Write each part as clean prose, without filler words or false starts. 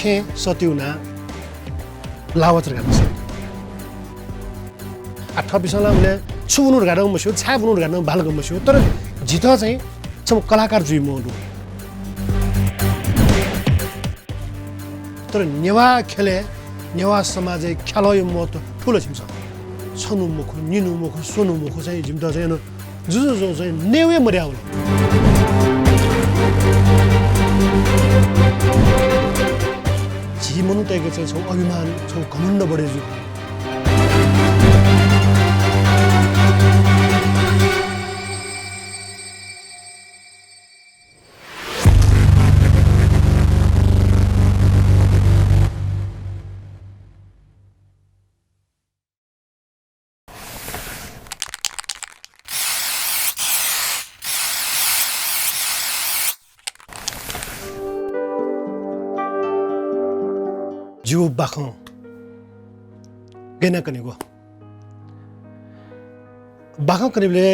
체 서티우나 라와트 가면서 아타비살라면 추분으로 가는 것이요 차분으로 가는 발건 것이요 तर जित चाहिँ सब कलाकार जुइ मोडु तर नेवा खेले नेवा समाज खेलयो म त ठुलो छिन्छ छनु मुख निनु मुख सोनु मुख चाहिँ जिम्त चाहिँ जुजु चाहिँ नेवे मर्याउ जीवन तैके चाहिँ छौ अभिमान छौ घमण्ड बढे जु जिउ बाखौँ गेना कनेगो बाखौँ कनेबले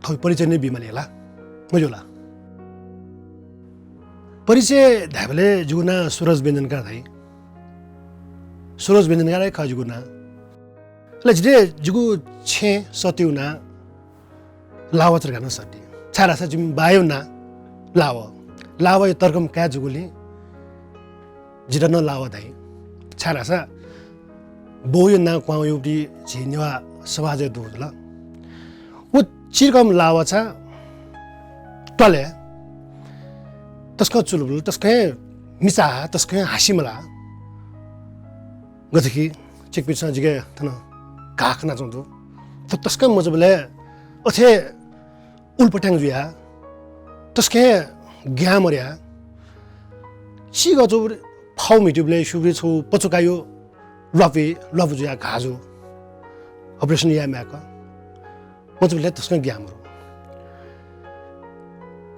थोइ परिचय नै बिमालेला मजोला परिचय धाबले जुगुना सूरज व्यञ्जनका धाइ सूरज व्यञ्जनका रै खजुगुना लजरे जुगु छे सतिउना लावत्र गाना सटी छारासा जुम बायोना लाव यो तर्कम का जुगुले जिरा न लावा दाइ छारासा बोयो ना क्वाउ युटी झिनेवा समाज दुला उ चिरकम लावा छ टले तस्को चुलबुल तस्के मिसा तस्के हासिमला गथकी चेकपिसा जिगे थन काखना जंदु तस्के मजबले अथे उल्पटाङ जुया तस्के ग्यामर्या चिग जो फाउ मिट्युबले सुब्रे छु पचुकायो लफजुया घाजु अपरेसन या म्याक मजुले तस्क ग्यामरो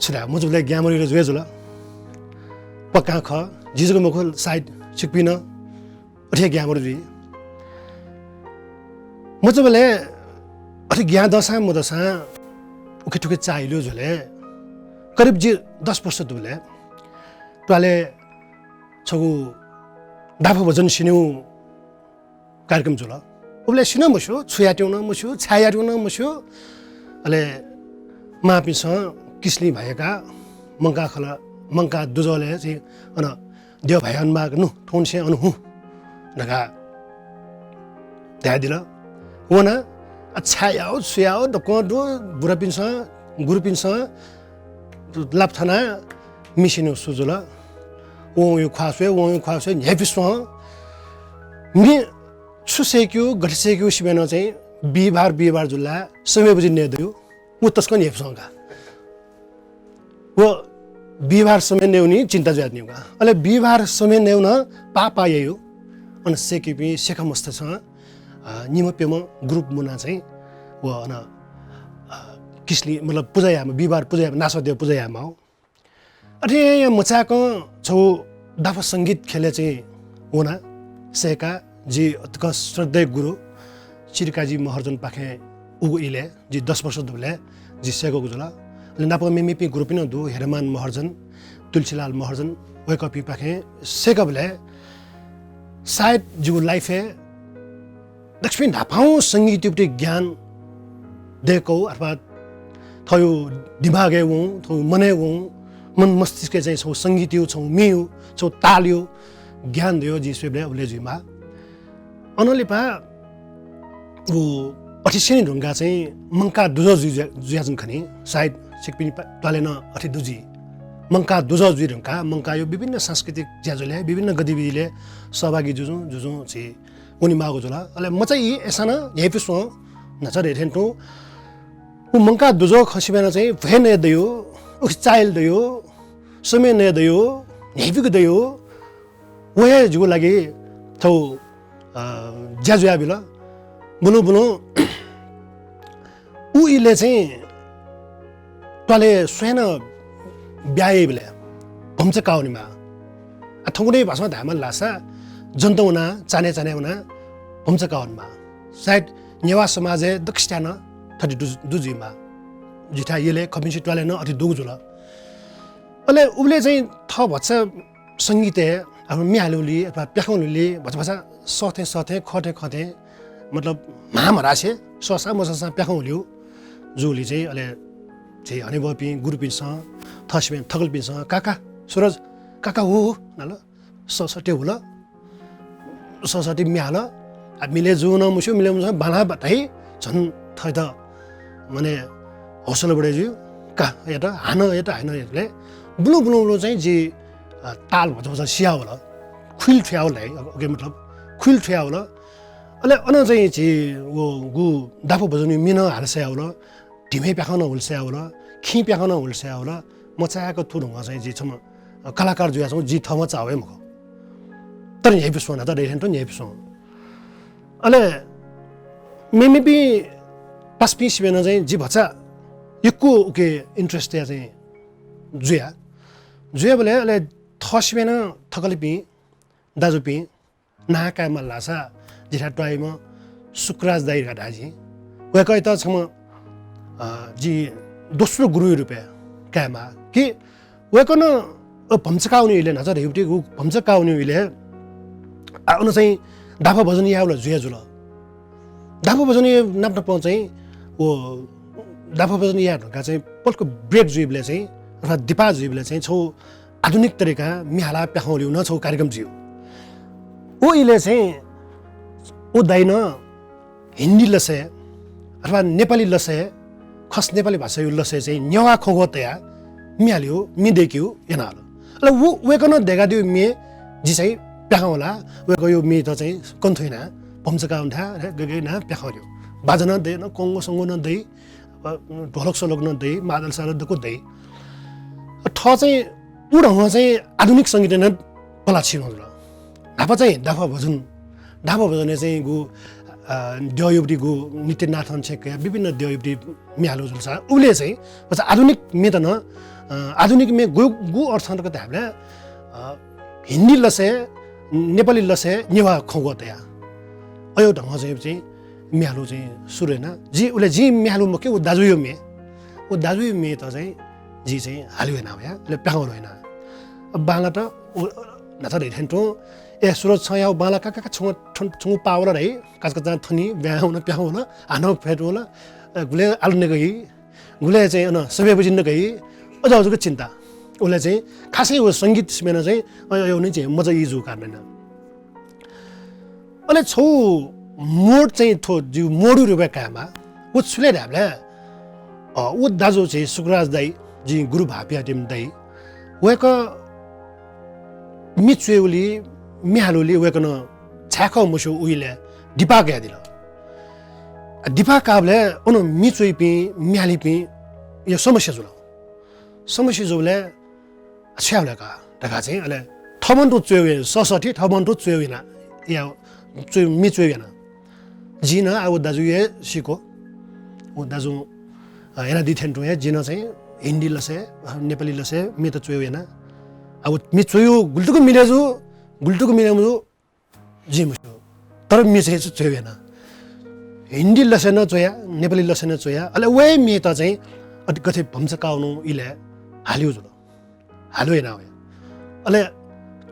छिरा मजुले ग्यामरो र जुएजुला पक्का ख जिजुको मुख साइड छिकपिन अथे ग्यामरो जुइ मजुले अथे ग्या दशा मदशा उके ठुके चाहिलो झले करिब जी 10% दुले टले छगु दाफा भजन सिन्यु कार्यक्रम जुल उबले सिन मस्यो छुयाट्युन मस्यो छायाट्युन मस्यो अले मापिस किस्ली भएका मंका दुजले चाहिँ अन देव भयन माग नु थोनसे अनु हु नगा त्यादिल वना छायाउ छुयाउ दको दु बुरापिन्स गुरुपिन्स लापथना मिसिनु सुजुला वो ख्वासो न्यापिसो मि छुसेक्यो गठसेक्यो सिबेन चाहिँ बिबार जुल्ला समय बजी नेदयो उ तस्को न्यापिसोगा वो बिबार समय नेउनी चिन्ता जात निउगा अले बिबार समय नेउन पापा ययो अन सेकिपि सेखमस्तछ निमपेम ग्रुप मुना चाहिँ वो अन किस्ली मतलब पूजायामा बिबार पूजायामा नासदेव पूजायामा हो अरे मचाको छौ दाफा संगीत खेले चाहिँ होना सेका जी अतक श्रद्धेय गुरु चिरकाजी महर्जन पाखे उगु इले जी 10 वर्ष दुले जी सेको गुजला ले नाप मिमिपि ग्रुप न दु हेरमान महर्जन तुलसीलाल महर्जन वे कपि पाखे सेकबले सायद जो लाइफ है लक्ष्मी नापाउ संगीत युक्ति ज्ञान देखौ अथवा थयो दिमागे वु थयो मने वु मन मस्तिष्क चाहिँ छौ संगीत छौ मिउ छौ ताल्यो ज्ञान दियो जी स्वेबले उले जुमा अनलिपा वो अठिसेनी ढुङ्गा चाहिँ मंका दुजो जुयाजन खनि सायद सिकपिनी टलेन अठि दुजी मंका दुजो जुइ ढुङ्गा मंका यो विभिन्न सांस्कृतिक ज्याजुले विभिन्न गतिविधिले सहभागी जुजु चाहिँ उनी मागो जुला अले म चाहिँ एसाना हेपिसो नचर हेठेन्टु उ मंका दुजो खसिबेन चाहिँ भेन दयो उस चाइल्ड दयो समय ने दयो हेपिक दयो वहे जुगो लागि थौ ज्याजुया बिल बुनु उ इले चाहिँ टले स्वयं ब्याए बिले भम्च काउनीमा थुङ्गुनै भाषामा धामा लासा जन्तौना चाने हुना भम्च काउनमा सायद नेवा समाज दक्षिण थर्टी दुजीमा जिठा येले कमिसी टले न अति दुगजुला अहिले उसले चाहिँ थ भन्छ सङ्गीत अब मिहालुली अथवा प्याखौलीले भन्छ सथे खटे मतलब महामरासे ससा मससा प्याखौलियो जुली चाहिँ अहिले चाहिँ हनेबपी गुरुपिनसँग थसमेन थगलपिनसँग काका सुरज काका हो न ससटे हुल ससटे मिहाल मिले जुन मुस्यो मिले मुस बाला बताइ झन् थै त माने हौसला बढाइज्यू का एउटा हान यसले बुलु चाहिँ जे ताल भन्छ सिया होला खुइल ठ्या होला ओके मतलब खुइल ठ्या होला अहिले अन चाहिँ जे वो गु दाफो बजाउने मिन हालस्या होला ढिमे प्याखाउन हुल्स्या होला खी प्याखाउन हुल्स्या होला मचाको थुढुङ्ग चाहिँ जे छम कलाकार जुया छौँ जी थमा चावे मको तर यही पिसोना त रेहेन त यही पिसो अहिले मेमी बी पास पिस बेन चाहिँ जी भचा यक्को ओके इन्ट्रेस्ट या चाहिँ जुया बोले अहिले थसबेन थकलिपी दाजुपी नाकामा लासा जिठा ट्वाइमा सुक्राज दाइ घाटाजी वेकै त छम जी दोस्रो गुरु रुपे कामा कि वेकन भम्चकाउने इले नजर हेउटी भम्चकाउने इले आउन चाहिँ दाफा भजन याउला जुया जुल दाफा भजन नाप्न पाउँ चाहिँ ओ दाफा भजन या ढुङ्गा चाहिँ पल्को ब्रेक जुइबले चाहिँ अथवा दिपा जुइबले चाहिँ छौ आधुनिक तरिका मिहाला प्याखौलिउ न छौ कार्यक्रम जिउ ओ इले चाहिँ ओ दाइन हिन्दी लसे अथवा नेपाली लसे खस नेपाली भाषा यो लसे चाहिँ न्यवा खोगो तया मिहाल्यो मिदेखियो एनाल ल वो वेकन देगा दिउ मे जी चाहिँ प्याखौला वेको यो मे त चाहिँ कन्थुइना भम्चका उन्था गगैना प्याखौलियो बाजना दे न कंगो संगो न दे ढोलक सलक न दे मादल साल दको दे ठ चाहिँ उडहमा चाहिँ आधुनिक संगीत न पला छिन होला दाफा भजन चाहिँ गु देवयुवती गु नित्यनाथन छेक विभिन्न देवयुवती मिहालो जुल्सा उले चाहिँ बस आधुनिक मे त न आधुनिक मे गु अर्थनको त हामीले हिन्दी लसे नेपाली लसे नेवा खगो तया अयो ढङ्ग चाहिँ मिहालो चाहिँ सुरु हैन जी उले जी मिहालो म के उ दाजुयो मे त चाहिँ जी चाहिँ हाल्यो हैन या ले प्याउलो हैन बाला त नथा रेठेन्टो ए सुरज छ या बाला काका छौ पावला रे काजका थनी ब्याउन प्याउन हानो फेटोल गुले आल्ने गई गुले चाहिँ न सबै बुझिन्न गई अझको चिन्ता उले चाहिँ खासै हो संगीत सिमेन चाहिँ यो नै चाहिँ मजा इजु कार्दैन अले छौ मोड चाहिँ थो जिउ मोडु रुबे कामा उ छुले हामीले उ दाजु चाहिँ सुकराज दाइ जी गुरु भापिया टिम दाइ वेक मिचुली मिहालुली वेकन छाखौ मुसु उइले दिपा गया दिल दिपा काबले उन मिचुइ पि मिहाली पि यो समस्या जुले छ्याउले का ढका चाहिँ अले थमन रु चुवे ससठी थमन रु चुवेना या मिचुवेना जिन अब दाजु ये सिको उ दाजु हेरा दिथेन्टो या जिन चाहिँ हिन्दी लसे नेपाली लसे मे त चुवेना अब मिचुयो गुल्टुको मिलेजु जिमुसो तर मिचे चुवेना हिन्दी लसे न चोया नेपाली लसे न चोया अले वे मे त चाहिँ कथे भम्चकाउनु इले हाल्यो जुल हाल्यो हैन अले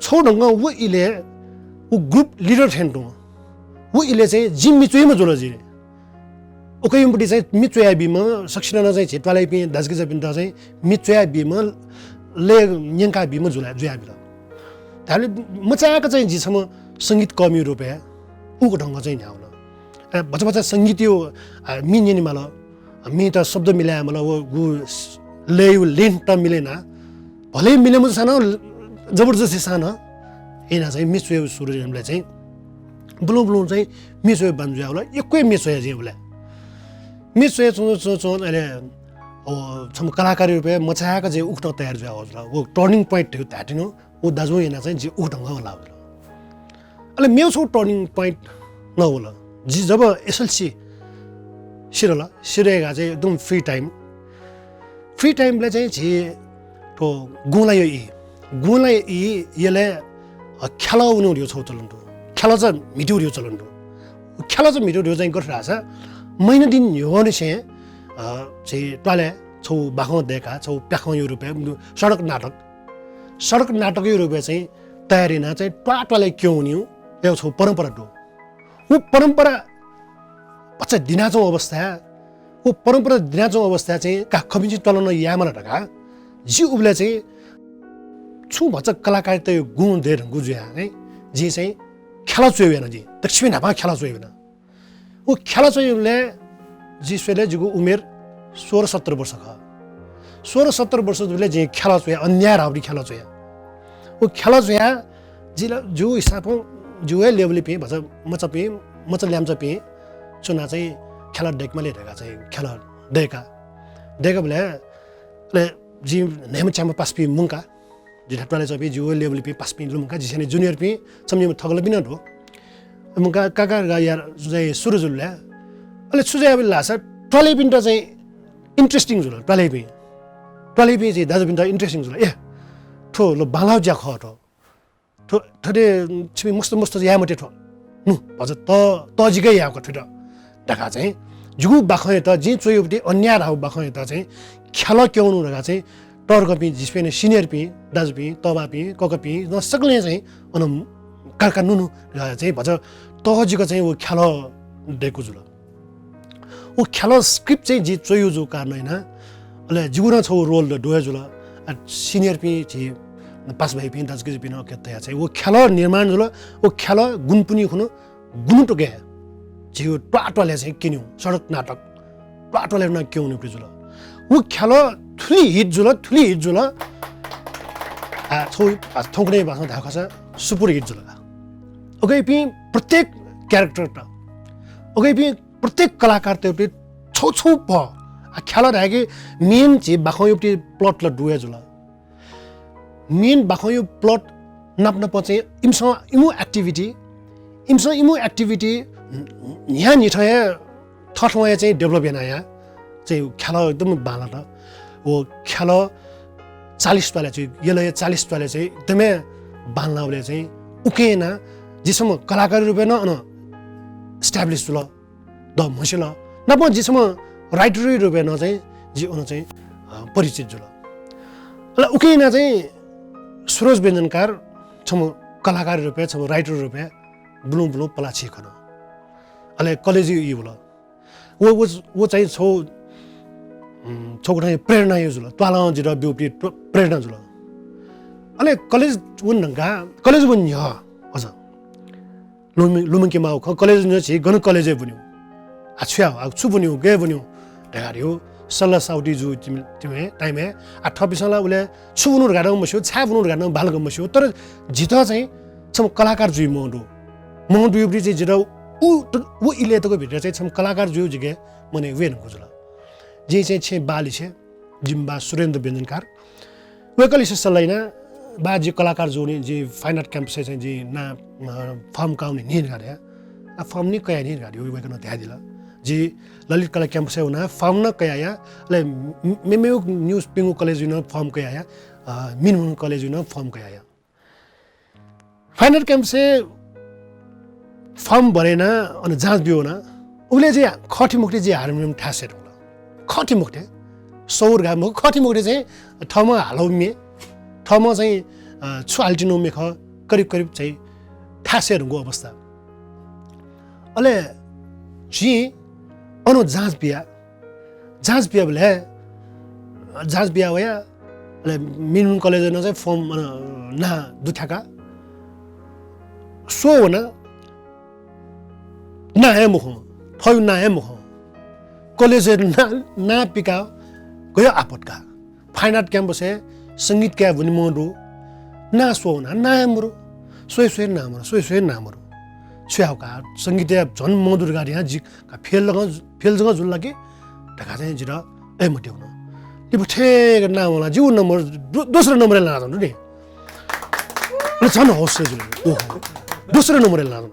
छोडंग उ इले उ ग्रुप लिडर थेन्टो उ इले चाहिँ जिम मिचुइमा जुल जी ओकैमपटी चाहिँ मिचुया बिमा सक्सिना चाहिँ छेटवालाई पि दाजगिजा पिन त चाहिँ मिचुया बिमा ले न्यंका बिमा जुला जुया बिल ताले मचाका चाहिँ जिसम संगीत कमी रुपे उको ढंग चाहिँ न्याउल बच्चा संगीत यो मिन्यनि माल मी त शब्द मिलाए मलाई वो गु ले लेन त मिलेन भले मिले म सानो जबरजस्ती सानो एना चाहिँ मिचुयो सुरु हामीले चाहिँ बुलु चाहिँ मिचुयो बन्जुया होला एकै मिचुया चाहिँ होला मिचुयो चो अहिले छम कलाकारी रुपे मचाका चाहिँ उक्न तयार जुया होला वो टर्निङ पोइन्ट थियो ताटिनो उ दाजु एना चाहिँ जे उठंग होला अहिले मेरो छौ टर्निङ पोइन्ट नहोला जी जब एसएलसी सिरेगा चाहिँ एकदम फ्री टाइमले चाहिँ झे तो गुलाई यसले खेलाउनु रियो छौ चलन्टो खेला चाहिँ मिठो रियो चलन्टो खेला चाहिँ मिठो रियो चाहिँ गरिरहेको छ महिना दिन हो चाहिँ टोले छौ बाखौँ देखा छौ प्याखौँ यो रुपियाँ सडक नाटक सडक नाटकै रूपमा चाहिँ तयारी न चाहिँ टाटोलाई क्यों हुने यो छ परम्परा दो वो परम्परा पछा दिनाचौँ अवस्था वो परम्परा दिनाचौँ अवस्था चाहिँ का खबिन्छ टलन यामला ढका जी उबले चाहिँ छु भन्छ कलाकारिता यो गुण धेर गुजुया है जी चाहिँ खेला चोयेन जी दक्षिण हापा खेला चोयेन वो खेला चोयले जी सोले जुगु उमेर 16-17 वर्ष ख 16-17 वर्ष जुले जी खेला चोया अन्याय रावडी खेला चोया वो खेला चोया जिला जो हिसाबको जुए लेभल पे भन्छ मचपे मचल ल्याम्च पे चुना चाहिँ खेला डेकमाले ढका चाहिँ खेला डेका बेला ले जी नेम चाम पास पे मुंका जिथा टले चाहिँ जुए लेभल पे पास पे मुंका जिसने जुनियर पे समझ थगल बिन हो मुंका काका यार चाहिँ सुरु जुल्ला अले सुजे अब लासा टले पिन चाहिँ इन्ट्रेस्टिङ जुल टले पे चाहिँ दाजु पिन इन्ट्रेस्टिङ जुल ए ठो ल बालाउ ज्या खटो थोड़े छिमी मस्त यामटे ठो नु भज त जिकै याको ठुट ढका चाहिँ जुगु बाखय त जे चोयोपटी अन्याय राउ बाखय त चाहिँ खेल क्याउनु ढका चाहिँ टर्कपी जिस्पेने सिनियर पी दाजुपी तबापी ककपी न सकले चाहिँ अन कारका नुनु चाहिँ भज तजिको चाहिँ वो खेल डेको जुल वो खेल स्क्रिप्ट चाहिँ जे चोयो जो कारण हैन अले जुगुना छौ रोल डोया जुल सिनियर पी छि पास भए पनि दाजुके पिन कतया चाहिँ वो खेल निर्माण जुल वो खेल गुण पनि खुनु गुण टोके जिउ टाटोले चाहिँ किन्यौ सडक नाटक टाटोले न क्यों नि जुल वो खेल थुली हिट जुल आ छौ थोंकने भाषा धाका छ सुपर हिट जुल ओके पि प्रत्येक क्यारेक्टर त ओके पि प्रत्येक कलाकार त छौ प आ खेल रागे मेन चाहिँ बाखौ एउटी प्लट ल डुए जुल मेन बाखौ यो प्लट नाप्न पछि इमु एक्टिभिटी यहाँ निठय थठवया चाहिँ डेभलप हेना यहाँ चाहिँ खेल एकदम बाला त वो खेल 40 वाले चाहिँ यसले 40 वाले चाहिँ एकदमै बाल्नाले चाहिँ उकेन जिसम्म कलाकार रूपमा अन एस्टाब्लिश ल द मसिल नप जिसम्म राइटर रूपमा चाहिँ जी उन चाहिँ परिचित जुल ल उकेन चाहिँ सुरज व्यञ्जनकार छम कलाकार रूपे छम राइटर रूपे ब्लू पलाछि खन अले कलेज यु बोल वो चाहिँ छौ प्रेरणा यो जुल त्वाला जिरा ब्युटी प्रेरणा जुल अले कलेज वन नंगा कलेज वन य अझ लुमिङ के माउ कलेज न छि गन कलेज बन्यो आछ्या छु बन्यो गे बन्यो ढगारियो सल्ला साउडी जु तिमे टाइम आ थपिसला उले छुबुनुर गाडा मस्यो छाबुनुर गाडा बालग मस्यो तर जित चाहिँ छम कलाकार जुइ मोडु युब्री चाहिँ जिरा उ इले तको भित्र चाहिँ छम कलाकार जुइ जिगे मने वेन खोजला जे चाहिँ छे बाली छे जिम्बा सुरेन्द्र व्यञ्जनकार वेकली सल्लाइना बाजी कलाकार जुनि जे फाइन आर्ट क्याम्पस चाहिँ जे ना फर्म काउने नि गाडे आ फर्म नि कया नि गाडे वेकन ध्या दिला जी ललित कला क्याम्पस होना फर्म न कया ले मेमे न्यूज पिंगु कलेज न फर्म कया मिनमुन कलेज न फर्म कया फाइन आर्ट क्याम्पस फर्म भरेना अनि जाँच दियो न उले चाहिँ खटी मुक्ति जे हार्मोनियम ठासेर होला खटी मुक्ति सौर गा मुख खटी मुक्ति चाहिँ ठमा हालौमे ठमा चाहिँ छु अल्टिनो मेख करिब चाहिँ ठासेरको अवस्था अले जी अनु जाँच बिया बोले जाँच बिया वया ले मिनमुन कलेज न चाहिँ फर्म ना दुथाका सो न ना है मुख थयु ना है मुख कलेज ना पिका गयो आपटका फाइन आर्ट क्याम्पस है संगीत क्या भनि मोडु ना सो ना मरो सोय ना मरो छ्याउका संगीत झन मधुर गाडी यहाँ जी फेल जगह जुल लगे ढका चाहिँ जिरा ए मट्याउन लिबठे नाम होला जिउ नम्बर दोस्रो नम्बर ला जानु नि झन होस् जुल ओ दोस्रो नम्बर ला जानु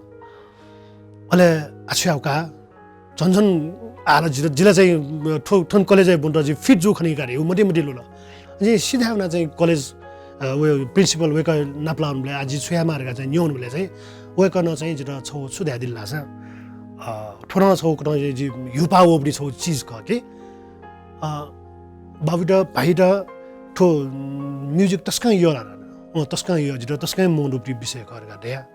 अले छ्याउका झन आला जिल्ला चाहिँ ठन कलेज बुन्ट जी फिट जो खनि गाडी मटे लुल जी सिधा हुना चाहिँ कलेज वे प्रिन्सिपल वेक नाप्लाउनले आज छुया मारेका चाहिँ न्यूनले चाहिँ वेकन चाहिँ जिरा छौ सुधा दिल लासा ठोना छौ कन जी युपा ओबडी छौ चीज क के बाबुटा भाइटा ठो म्युजिक तस्का यो ला तस्का 이어지다 तस्का 모노프리 비세 거가 돼야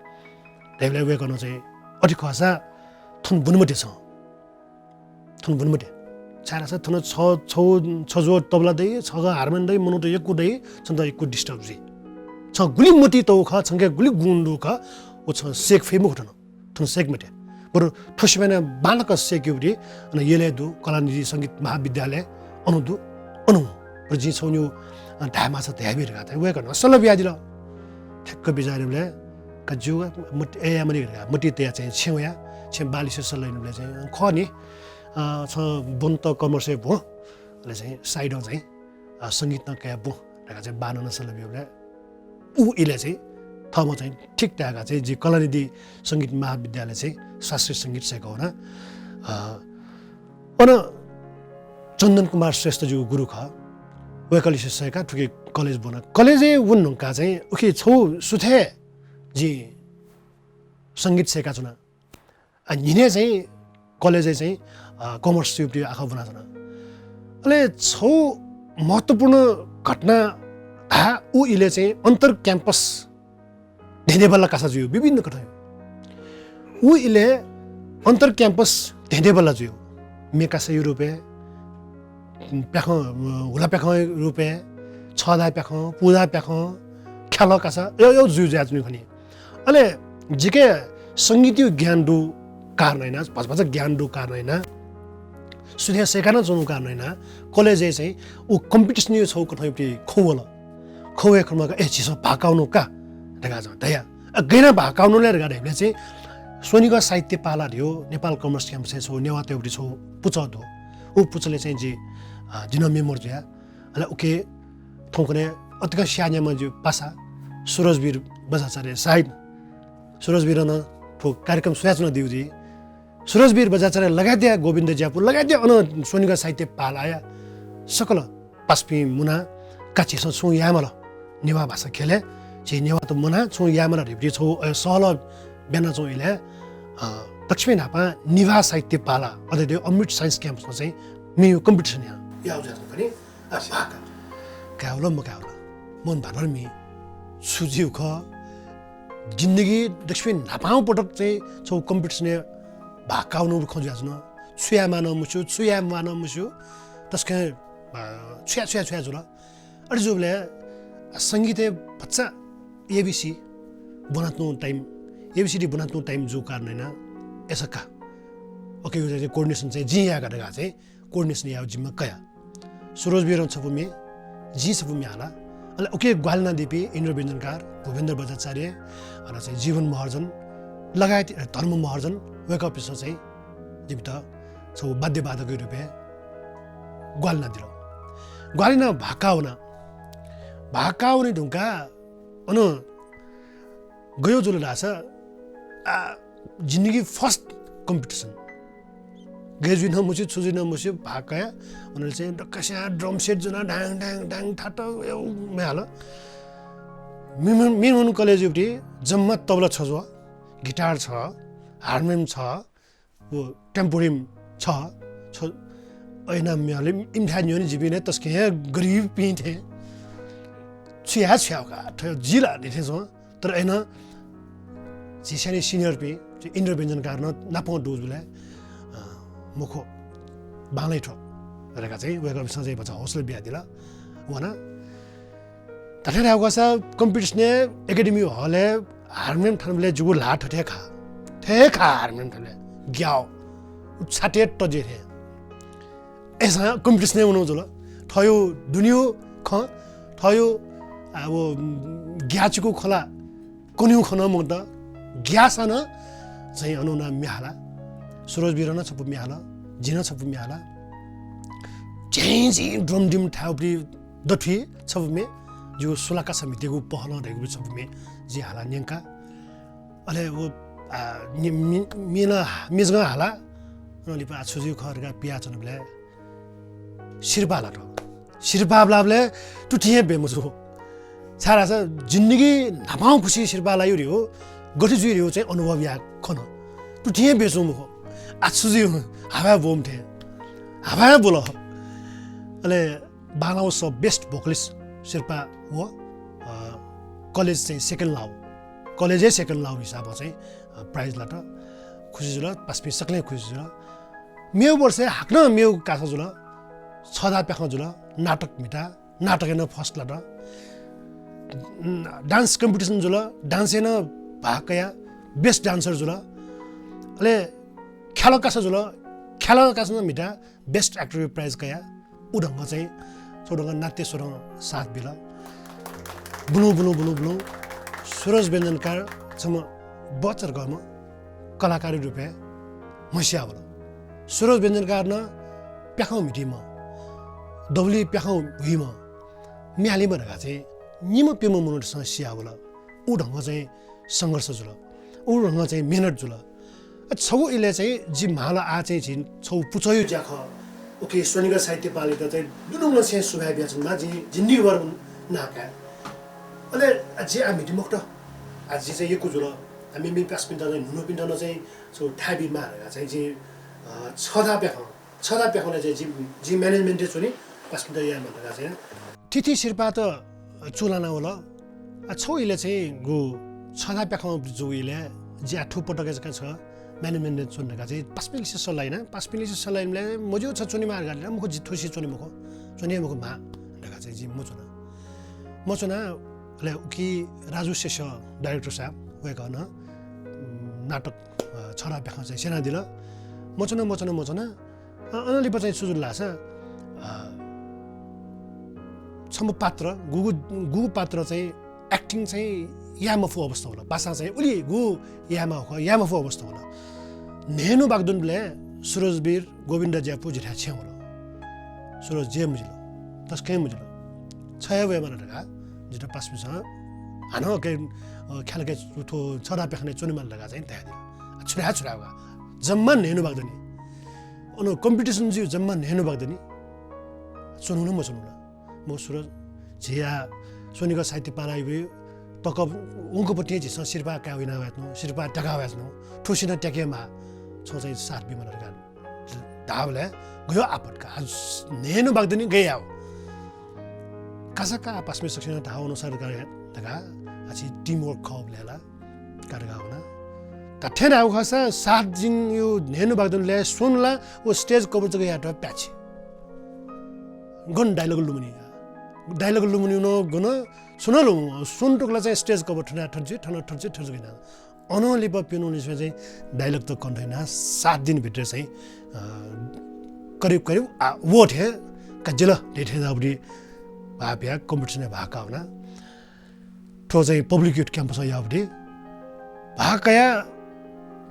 대블레 왜 거는 제 어디 가서 돈 분무대서 돈 분무대 잘해서 돈을 저조 더블라데 저가 아르면데 모노도 예꾸데 전다 예꾸 디스터브지 저 굴리 못이 또 가 전개 굴리 군도가 오천 색 페모 그러는 돈 색메데 뭐 토시면에 많아가 색이우리 나 예래도 컬라니지 संगीत महाविद्यालय 어느도 어느 그지 소뉴 다마서 대비를 가다 왜 그러나 설비아지라 택거 비자님래 가주가 에야머리가 못이때 제 친구야 제 발리스 설레는 제 코니 저 본토 커머스 보 그래서 사이드 제 संगीत나 개보 내가 제 바나나 설비래 우 이래지 थामा चाहिँ ठिक टागा चाहिँ जे कलानिधि संगीत महाविद्यालय चाहिँ शास्त्रीय संगीत सिकाउन अन चन्दन कुमार श्रेष्ठज्यू गुरु ख वेकली सिका ठुके कलेज बना कलेज उनका चाहिँ उखि छौ सुथे जी संगीत सिका छुना निने चाहिँ कलेज चाहिँ कमर्स युपी आखा बना छुना अले छौ महत्त्वपूर्ण घटना ऊ इले चाहिँ अन्तर क्याम्पस धेदेबल्ला कासा जुयो विभिन्न कथायो ऊ इले अन्तर क्याम्पस धेदेबल्ला जुयो मेकासा युरोपे प्याख हुला प्याख रुपे छदा प्याख पुदा प्याख ख्याल कासा यो जुयो जाजनु खनि अले जिके संगीतीय ज्ञान दु कारनैना भजभज ज्ञान दु कारनैना सुने सेकाना जुनु कारनैना कलेज चाहिँ ऊ कम्पिटिसन यो छौ कथायो खोवल खोवे क्रमका ए छिसो भाकाउनु का देखा छ दया गैना भाकाउनुले गर्दा चाहिँ सोनिका साहित्य पाला दियो नेपाल कमर्स क्याम्पस छौ नेवा तेउडी छौ पुचदो ऊ पुचले चाहिँ जे जिन मेमोर ज्या अले ओके थोकने अतिका स्यान्यामा जो पासा सुरजवीर बजाचार्य साहिब सुरजवीर न ठो कार्यक्रम सुयाचना दिउजी सुरजवीर बजाचार्य लगाइदिया गोविन्द ज्यापु लगाइदिया अन सोनिका साहित्य पालाया सकल पास्पी मुना काचिस छु यामल नेवा भाषा खेले जे नेवा त मना छु यामला रिप्रि छौ सहल बेना छौ इले दक्षिण हापा निवा साहित्य पाला अझै अमृत साइन्स क्याम्पसमा चाहिँ मेरो कम्पिटिसन यहाँ जानु पनि गाउलो म गाउलो मन भरभर मी सुजिउ ख जिन्दगी दक्षिण हापाउ पटक चाहिँ छौ कम्पिटिसन भाकाउनु खोज्या छन छुया मान मुसु तस्के छुया जुल अरे जुले संगीत बच्चा एबीसी बनात्नु टाइम एबीसीडी बनात्नु टाइम जो कार्नैना यसका ओके यो चाहिँ कोर्डिनेसन चाहिँ जी या गरेका चाहिँ कोर्डिनेसन या जिम्मा कया सुरोज बिरन छपुमे जी छपुमे हाला अले ओके ग्वालना देवी इन्द्र व्यञ्जनकार भूपेन्द्र बजाचार्य अनि चाहिँ जीवन महर्जन लगायत धर्म महर्जन वेक अप चाहिँ जीवित छौ वाद्यवादक रूपे ग्वालना दिलो ग्वालिना भाकाउने ढुङ्गा अन गयो जुल लाछ जिन्दगी फर्स्ट कम्पिटिसन गेजुइ नमुसी छुजुइ नमुसी भाकाया उनीहरूले चाहिँ डक्कास्या ड्रम सेट जुन ढाङ ढाङ ढाङ ठाटो मे हाल मेन कलेज एउटी जम्मा तबला छ जो गिटार छ हार्मोनियम छ वो टेम्पोरियम छ ऐना मेले इम्ठानियो नि जिबिने तस्के गरीब पिथे छुया का जिला देथे जो तर ऐना जिसाने सिनियर पे इन्द्र व्यञ्जनकार नापो डोजले मुखो बालै ठो रेका चाहिँ वेगर सजै बचा हौसला बिया दिला वना तथे रावसा कम्पिटिसन एकेडमी हले हार्मोनियम थामले जुगु लाठ थे खा हार्मोनियम थामले ग्याउ छाटे टजे थे ऐसा कम्पिटिसन हुनु जुल थयो दुनियो ख थयो अब ग्याचको खोला कोन्यु खन म त ग्यासन चाहिँ अनुना मिहाला सुरज बिरन छपु मिहाला जिन छपु मिहाला चेन्ज ड्रम डिम थाउप्री दथि छपु मे जो सुलाका समितिको पहल रहेको छपु मे जे हाला न्यंका अले वो मिना मिजगा हाला नलि पा छुजु खरगा पिया चनबले शिरबाबलाबले टुटिए बेमुजु सारा छ जिन्दगी नपाउ खुसी शिरबालाई हो गठि जुइरो चाहिँ अनुभव या खन टुटिए बेसु मुख आछुजु हावा बोम थे हावा बोल अले बालाउ सब बेस्ट भोकलिस्ट शिरपा हो कलेज चाहिँ सेकेन्ड लाउ कलेजै सेकेन्ड लाउ हिसाबमा चाहिँ प्राइज लाट खुसी जुल पासपि सक्ले खुसी जुल मेउ वर्ष हाक्न मेउ कासा जुल छदा प्याख जुल नाटक मिटा नाटक न फर्स्ट लाट डान्स कम्पिटिसन जुल डान्स न भाकया बेस्ट डान्सर जुल अले खेल कासा जुल खेल कासा मिटा बेस्ट एक्टर प्राइज कया उढङ्ग चाहिँ छोडङ्ग नाट्य स्वरङ साथ बिल बुलु सुरज व्यञ्जनकार छम बचर गर्म कलाकारी रूपे मसिया होला सुरज व्यञ्जनकार न प्याखाउ मिटिम दौली प्याखाउ हुइम म्याली भनेका चाहिँ निम पेम मुनुसँग सिया होला ऊ ढङ्ग चाहिँ सङ्घर्ष जुल ऊ ढङ्ग चाहिँ मेहनत जुल छौ इले चाहिँ जि माला आ चाहिँ छिन छौ पुछयो ज्याख ओके स्वनिगर साहित्य पालिका चाहिँ दुनुङ से सुभाइ ब्याचमा जि जिन्दी वर नाका अले अझै हामी मुक्त आज चाहिँ यो जुल हामी मि पास पिन्ट चाहिँ नुनु पिन्ट चाहिँ सो ठाबी मारेका चाहिँ जि छदा प्याखले चाहिँ जि म्यानेजमेन्ट छ नि पास पिन्ट या भनेका चाहिँ तिथि शिर्पा त चुलाना होला छौ इले चाहिँ गु छदा प्याख जो इले जि आठो पटक छ म्यानेजमेन्ट चुनेका चाहिँ पासपिलिस सलाइन पासपिलिस सलाइनले मजो छ चुनी मार गाले मुख जिथोसी चुनी मुख मा ढका चाहिँ जि मचुना ले उकी राजु शेष डाइरेक्टर साहब वे कहन नाटक छरा प्याख चाहिँ सेना दिल मचुना अनलि चाहिँ सुजुल लाछ छम पात्र गुगु पात्र चाहिँ एक्टिङ चाहिँ यामफु अवस्था होला भाषा चाहिँ उली गु यामफु अवस्था होला नेनु बागदुनले सुरजवीर गोविन्द ज्यापु जिठा छ्या होला सुरज जे मुजिलो तस्कै मुजिलो छया वे मन ढका जिठा पासपिस हानो के खेलके थो छडा पेखने चुनिमान लगा चाहिँ त्यहाँ छुरा जम्मा नेनु बागदनी अनु कम्पिटिसन जी जम्मा नेनु बागदनी सुनुनु म सुरज झिया सोनिका साहित्य पालाई भयो तक उनको पट्टि झिस शिर्पा का विना वाच्नु शिर्पा टका वाच्नु ठुसिन ट्याकेमा छ चाहिँ साथ बिमन गान धावले गयो आपटका नेनु बागदनी गयो कासाका आपसमा सक्छन धाव अनुसार गरे तका अछि टिम वर्क खबलेला करगा हुना तथेन आउ खसा सात दिन यो नेनु बागदनले सुनला ओ स्टेज कभर जगे याट प्याच गन डायलॉग लुमुनि न गन सुनलु सुन टोकला चाहिँ स्टेज कभर ठना ठन्छ गइन अनली पिनुनि चाहिँ डायलॉग त कन्दैन 7 दिन भित्र चाहिँ करिब वोट हे कजल डेठे दाबडी भाप्या कम्पिटिसन भाका हुना ठो चाहिँ पब्लिक युथ क्याम्पस याबडी भाकाया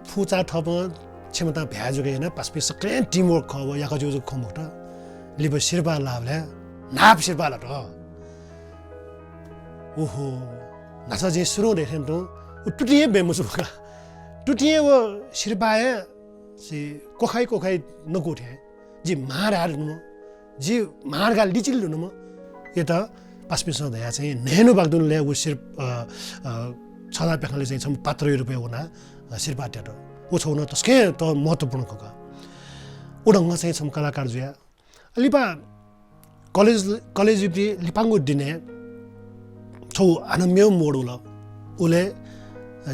फुचा थप क्षमता भ्याजो गएन पासपि सक्ले टिम वर्क खब याको जो खमट लिब शिर्पा लाभले नाप शिर्पा लट ओहो नासा जे सुरो देखेन त टुटिए बेमुसु का टुटिए वो शिर्पाए से कोखाई नकोठे जी मार हार नु जी मार गा लिचिल नु म यता पासपि सधया चाहिँ नेनु बागदुनले वो शिर छदा पेखले चाहिँ छम पात्र रुपैयाँ हुना शिर्पा ट्याट ओ छौन तस्के त महत्त्वपूर्ण खका उडंग चाहिँ छम कलाकार जुया लिपा कलेज लिपाङ्गु दिने छौ अनम्य मोडुला उले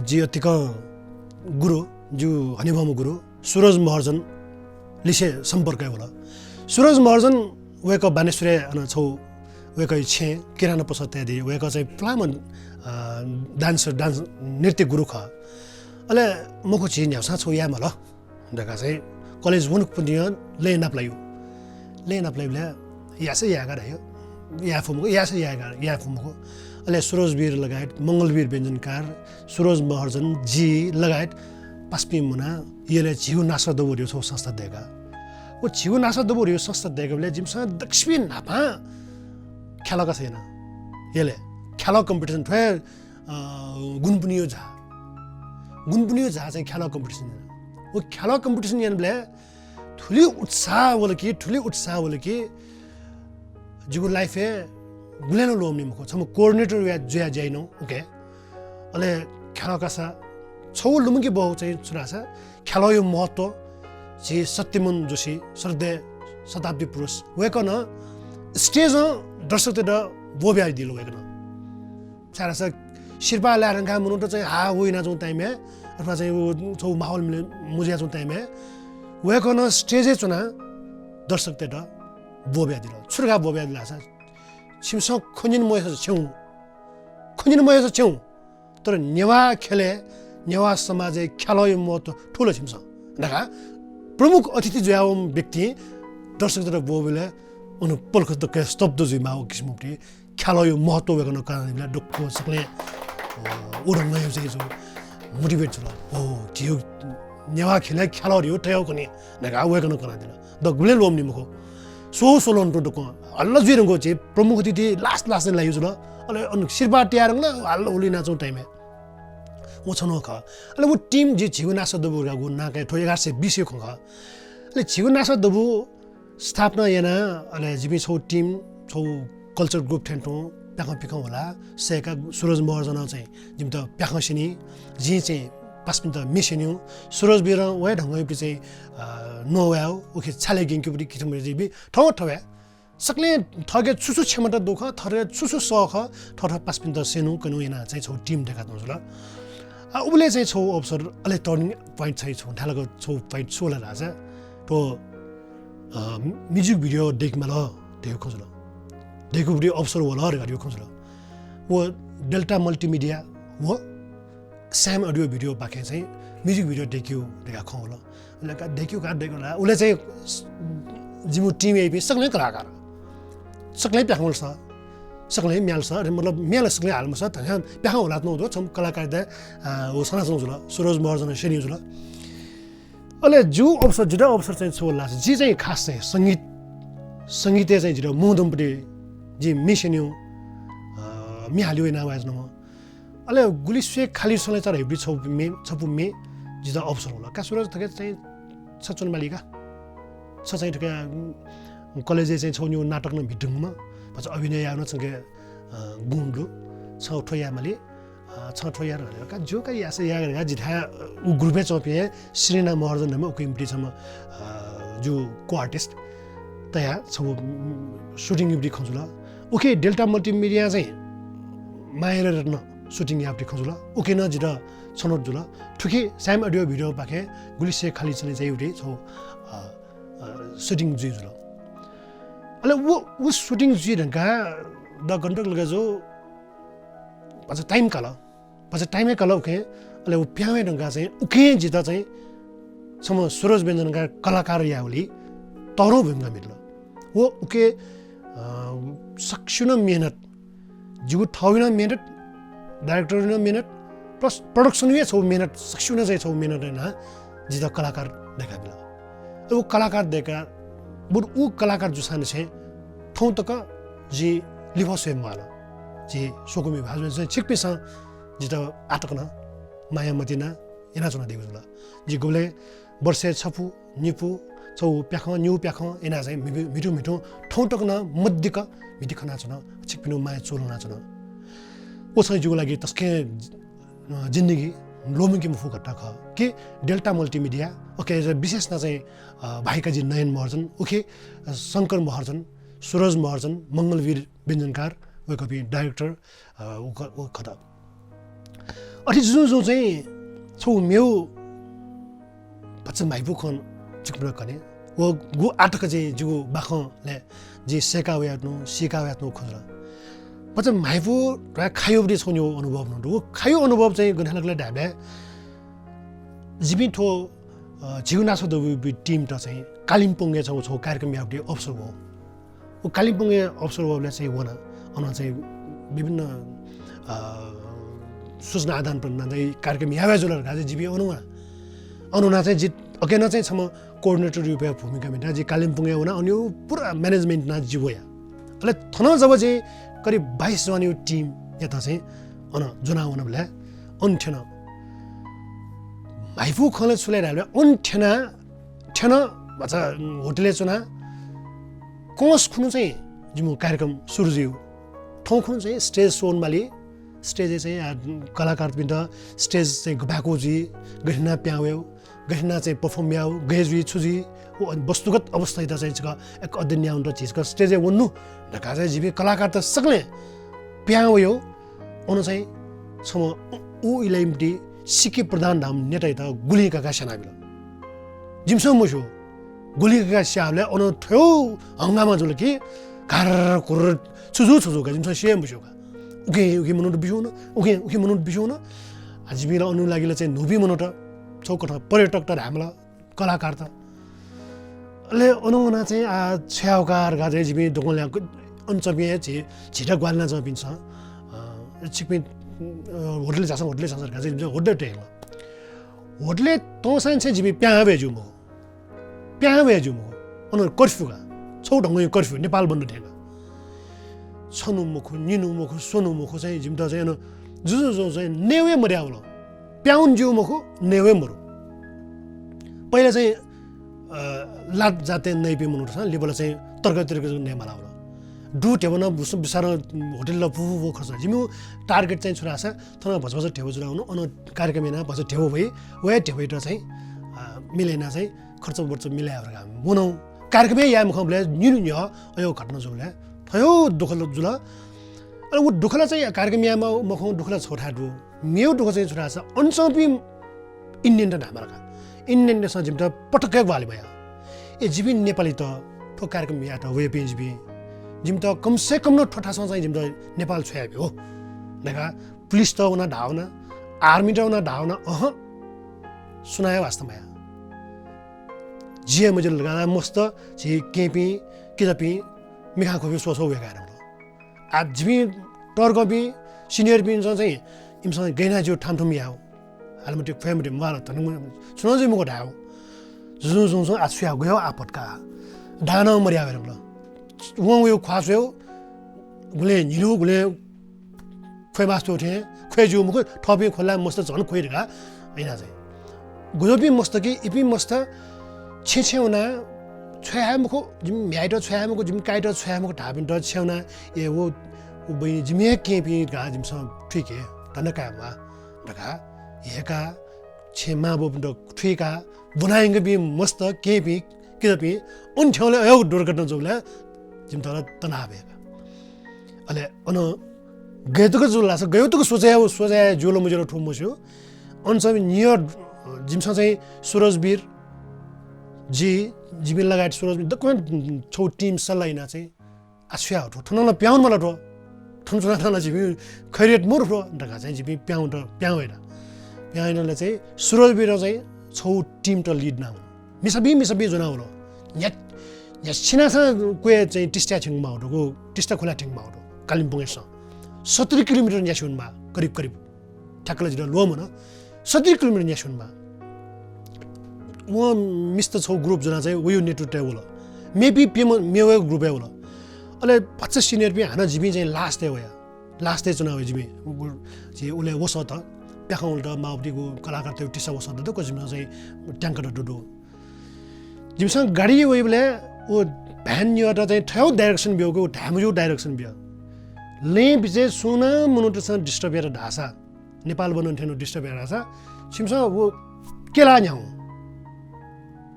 जियतिक गुरु जु हनिभम गुरु सूरज महर्जन लिसे सम्पर्क होला सूरज महर्जन वेक बानेश्वरे अन छौ वेक छे किराना प्रसाद त्यादि वेक चाहिँ प्लामन डान्स नृत्य गुरु ख अले मको छि न्याउसा छौ या मल दका चाहिँ कलेज वनुक पुन्य ले नाप्लायु यासे यागा रह्यो या फुमको अले सुरजवीर लगायत मङ्गलवीर व्यञ्जनकार सुरज महर्जन जी लगायत पासपि मुना यले झिउ नासा दबोरियो छौ संस्था देगा ओ झिउ नासा दबोरियो संस्था देगाले जिमसा दक्षिण नापा खेलका छैन यले खेल कम्पिटिसन थ्वे गुनपुनियो झा चाहिँ खेल कम्पिटिसन ओ खेल कम्पिटिसन यनले ठुली उत्साह बोले कि जिगु लाइफे गुलेनो लोमनि मको छम कोअर्डिनेटर या जुया जाइनो ओके अले खेलकासा छौ लुमकी बहु चाहिँ छुरासा खेलो यो महत्व जे सत्यमन जोशी श्रद्धेय शताब्दी पुरुष वेकन स्टेज दर्शक त बोब्या दिलो वेकन सारासा शिरपा ल्याएर काम हुनु चाहिँ हा होइन जाउँ टाइममा अथवा चाहिँ ऊ माहौल मुजिया जाउँ टाइममा वेकन स्टेजे चुना दर्शक तेट बोब्या दिल छुर्गा बोब्या दिला छ छिमसँग खुन्जिन मयस छेउ तर नेवा खेले नेवा समाज खेलायो म त ठुलो छिमसँग नका प्रमुख अतिथि जुयाम व्यक्ति दर्शक तेट बोबेले उन पल्ख त के स्तब्ध जुइमा ओ किसिमले खेलायो महत्त्व वेकन कारणले डक्को सकले उडंगयो चाहिँ जो मोटिभेट छ ओ जियो नेवा खेला खेलायो ठ्याउ कने नका वेकन कारणले द गुले लोम निमको सोलोन टो डको अल्ल जुइरंगो चाहिँ प्रमुख अतिथि लास्ट लाई जुल अले शिरबा ट्यारङ ल हल्ल उली नाचौ टाइममा वो छनो ख अले वो टीम जे छिगु नास दबुगा गु नाके ठो 1120 खङ अले छिगु नास दबु स्थापना याना अले जिबी छौ टीम छौ कल्चर ग्रुप ठेन्टो प्याखा होला सेका सुरज महर्जन चाहिँ जिम त प्याखा सिनी जी चाहिँ पासपिन त मिसिन्यु सुरज बिर वे ढंगै पि चाहिँ नोयाउ ओके छाले गिङकु पनि किथम जिबी ठौ ठवे सकले थगे छुसु क्षमता दुख थरे छुसु सख थर पासपिन त सेनु कनु याना चाहिँ छौ टीम देखा दउजुल उले चाहिँ छौ अवसर अले टर्निङ पोइन्ट चाहिँ छौ ढालको छौ पोइन्ट सोला राजा तो म्युजिक भिडियो देखमा ल देखो खोजल देखो भिडियो अवसर होला रे गरियो खोजल वो डेल्टा मल्टिमिडिया वो स्याम अडियो भिडियो बाके चाहिँ म्युजिक भिडियो देखियो देखा खौ होला लका देखियो का देखो ला उले चाहिँ जिमु टिम एपी सक्ने कलाकार सक्ने प्याखमल छ सक्ने म्याल छ मतलब म्याल सक्ने हालमा छ त प्याखा होला न दो छम कलाकार द ओ सना जुल सुरज महर्जन शेनी जुल अले जु अवसर जुदा अवसर चाहिँ छोला जी चाहिँ खास चाहिँ संगीत चाहिँ जुदा मुदमपटी जी मिसन्यु मिहाल्यो नावाज न अले गुलिसे खाली सले तर हेबी छपु मे जुदा अवसर होला का सुरज थके चाहिँ सचन मालिका चाहिँ थके कलेज चाहिँ छौन्यु नाटक न भिडुङमा पछि अभिनय आउन सँगै गुंडु छ ठोया माली छ ठोया का जो का यासे या जिथा उ ग्रुपे चोपे श्रीना महर्जन नम उको इम्प्टी छम जो को आर्टिस्ट तया छ शूटिङ इम्प्टी खजुला ओके डेल्टा मल्टिमिडिया चाहिँ मायर न शूटिङ याप्टी खजुला ओके न जिरा छनोट जुला ठुकी स्याम अडियो भिडियो पाके गुलिसे खाली चले चाहिँ उठे छ शूटिङ जुजुला अले वो शूटिङ जी ढंगा द कंट्रोल लगा जो पछि टाइम काला पछि टाइमै काला उके अले प्यावे ढंगा चाहिँ उके जिता चाहिँ सम सुरज व्यञ्जनका कलाकार याउली तरो भूमिका मिल्ल वो उके सक्छुन मेहनत जिगु थाउन मेहनत डाइरेक्टर न मेहनत प्लस प्रोडक्सन वे छौ मेहनत सक्छुन चाहिँ छौ मेहनत हैन जिता कलाकार देखा मिल्ल वो कलाकार देखा बुड उ कलाकार जुसान छे ठौ तक जी लिभसे माल जी सोकुमी भाजु चाहिँ छिकपिस जी त आटकन माया मदिना एना चना देउला जी गोले वर्षे छपु निपु छौ प्याख न्यु प्याख एना चाहिँ मिठो मिठो ठौ तक न मध्यक मिठि खना छन छिकपिनु माया चोलना छन ओ चाहिँ जुको लागि तस्के जिन्दगी लोमिकी मुफु घट्टा ख के डेल्टा मल्टिमिडिया ओके विशेष न चाहिँ भाइकाजी नयन महर्जन ओके शंकर महर्जन सुरज महर्जन मंगलवीर व्यञ्जनकार वे कपि डाइरेक्टर ओ खदा अथि जो चाहिँ छौ मेउ बच्चन भाइबु खन चिकब्र कने वो गु आटक चाहिँ जुगु बाखले जे सेकावेट्नु सिकावेट्नु खोजरा बच्चन भाइबु र खायो बडी छौ अनुभव न वो खायो अनुभव चाहिँ गनहलकले ढाबे जिबिथो जिउनासो दबु टिम त चाहिँ कालिम्पोङे छौ कार्यक्रम याउटी अवसर हो ओ कालिम्पोङे अवसर होले चाहिँ वना अन चाहिँ विभिन्न सूचना आदान प्रदान चाहिँ कार्यक्रम यावे जुलर गाजे जिबी अनुना चाहिँ जित अकेन चाहिँ छम कोअर्डिनेटर रुपया भूमिका मिटा जी कालिम्पोङे वना अनि पुरा म्यानेजमेन्ट ना जिवया अले थन जब चाहिँ करिब 22 जन यो टिम यता चाहिँ अन जनाउन भले अन्ठेन भाइफु खले सुलाइराले अन्ठेना ठेन बचा होटलले चुना कोस खुनु चाहिँ जिमु कार्यक्रम सुरु जिउ ठौ खुनु चाहिँ स्टेज सोन माली स्टेज चाहिँ कलाकार पिन्द स्टेज चाहिँ गबाको जी गहना प्याउ गहना चाहिँ परफर्म याउ गएजुई छुजी वस्तुगत अवस्था त चाहिँ एक अध्ययन हुन्छ चीजको स्टेज वन्नु ढका चाहिँ जिबी कलाकार त सक्ले प्याउ यो अनु चाहिँ सम उ इलाइमटी सिक्के प्रधान नाम नेता त गुली काका सेनाबिल जिमसम मसो गुली काका स्याबले अन थ्यो हंगामा जुल कि घर कुर छुजु का जिमसम सेम मसो का उके मनुट बिजो न उके मनुट बिजो न आजिबिल अनु लागिल चाहिँ नोबी मनुट चौकट पर्यटक त हामीला कलाकार त ले अनुना चाहिँ आ छ्याउकार गा चाहिँ जिबि दोगल्या अञ्चबिए छिटा ग्वालना जपिन्छ छिकपिन होटल जान्छ गा चाहिँ होटल टेल होटल तोसान चाहिँ जिबि प्यावे जुमो अनु कर्फ्यू गा छौ ढंगै कर्फ्यू नेपाल बन्द ठेगा छनु मुखु निनु मुखु सोनु मुखु चाहिँ जिम त चाहिँ जुजु चाहिँ नेवे मर्याउलो प्याउन जिउ मुखु नेवे मरु पहिला चाहिँ लाट जाते नैपे मनुट छ लिबल चाहिँ तर्क नेमा लाउलो डु टेबन बिसार होटल ल फुफु खर्च जिमु टार्गेट चाहिँ छुरा छ थन भजभज टेबो जुराउनु अन कार्यक्रमना भज टेबो भई वे टेबो त चाहिँ मिलेना चाहिँ खर्च वर्च मिलाएर काम बुनौ कार्यक्रम या मुखले निनु न्य अयो घटना जुले थयो दुखल जुल अनि उ दुखला चाहिँ कार्यक्रम यामा मखौ दुखला छोटा दु मेउ दुख चाहिँ छुरा छ अनसपि इन्डियन त नामरका इन्डियन नेसन जिम त पटक्कै वाली भया ए जिबि नेपाली त ठो कार्यक्रम या त वे पेज बि जिम त कम से कम न ठठासँग चाहिँ जिम त नेपाल छोया हो देखा पुलिस त उना ढाउना आर्मी त उना ढाउना सुनायो वास्तवमा जिए मजल लगाना मस्त छि केपी किदपि मिखा खोपी सोसो वेगाएर आ जिमि टर्गबि सिनियर बिन चाहिँ इमसँग गैना जो ठामठुम याउ हालमटे फ्यामिली माला त सुन चाहिँ मको ढाउ जुजु आछ्या गयो आपटका ढाना मर्या भएर ल उयो ख्वास्यो गुले निलु गुले खोइमास्तो उठे खोइजु मुख थपि खोला मस्त झन खोइरगा हैन चाहिँ गुजोपि मस्त कि इपि मस्त छेछेउना छ्यामुखो जिम म्याइट छ्यामुखो जिम काइट छ्यामुखो ढाबिन द छेउना ए वो बइ जिमे केपि गा जिमस ठीक है तनकामा ढका हेका छेमा बोबन द ठीका बनाइङ बि मस्त केपि किदपि उन ठेउले यो दुर्घटना जुले जिम तला तनाबे अले अन गएतको जुल लास गएतको सोचे जुलो मुजरो ठुमोस्यो अन सब नियर जिमस चाहिँ सुरजबीर जी जिबिन लगायत सुरजबीर दक्क छौ टिम सल्लाइना चाहिँ आछ्या हो ठुनला प्याउन मला ठो ठुनचुना ठला जिबि खैरेट मुर ठो ढका चाहिँ जिबि प्याउन त प्याउइन प्याउनले चाहिँ सुरजबीर चाहिँ छौ टिम त लिड नाउ मिसबी जुनाउलो या छिनासा कोए चाहिँ टिस्टा छिङमा हो टिस्टा खोला ठिङमा हो कालिम्पोङस 70 किलोमिटर न्यासुनमा करिब ठ्याक्कले जिल्ला लोम न 70 किलोमिटर न्यासुनमा व मिस्टर छौ ग्रुप जना चाहिँ वे नेट टु टेबल मेबी मेवे ग्रुप है होला अले 50 सिनियर भी हाना जिबी चाहिँ लास्ट डे चुनाव जिबी जे उले वस त प्याखाउल त माउटीको कलाकार त्यो टिसा वस त कजिम चाहिँ ट्याङ्कर डुडु जिमसँग गाडी वेबले ओ भ्यान एउटा चाहिँ ठ्याउ डाइरेक्सन बियोको ढामजु डाइरेक्सन बियो ले बिजे सुना मुनुटसँग डिस्टर्ब गरेर ढासा नेपाल बनन थेनो डिस्टर्ब गरेर ढासा सिमसँग वो केला न्याउ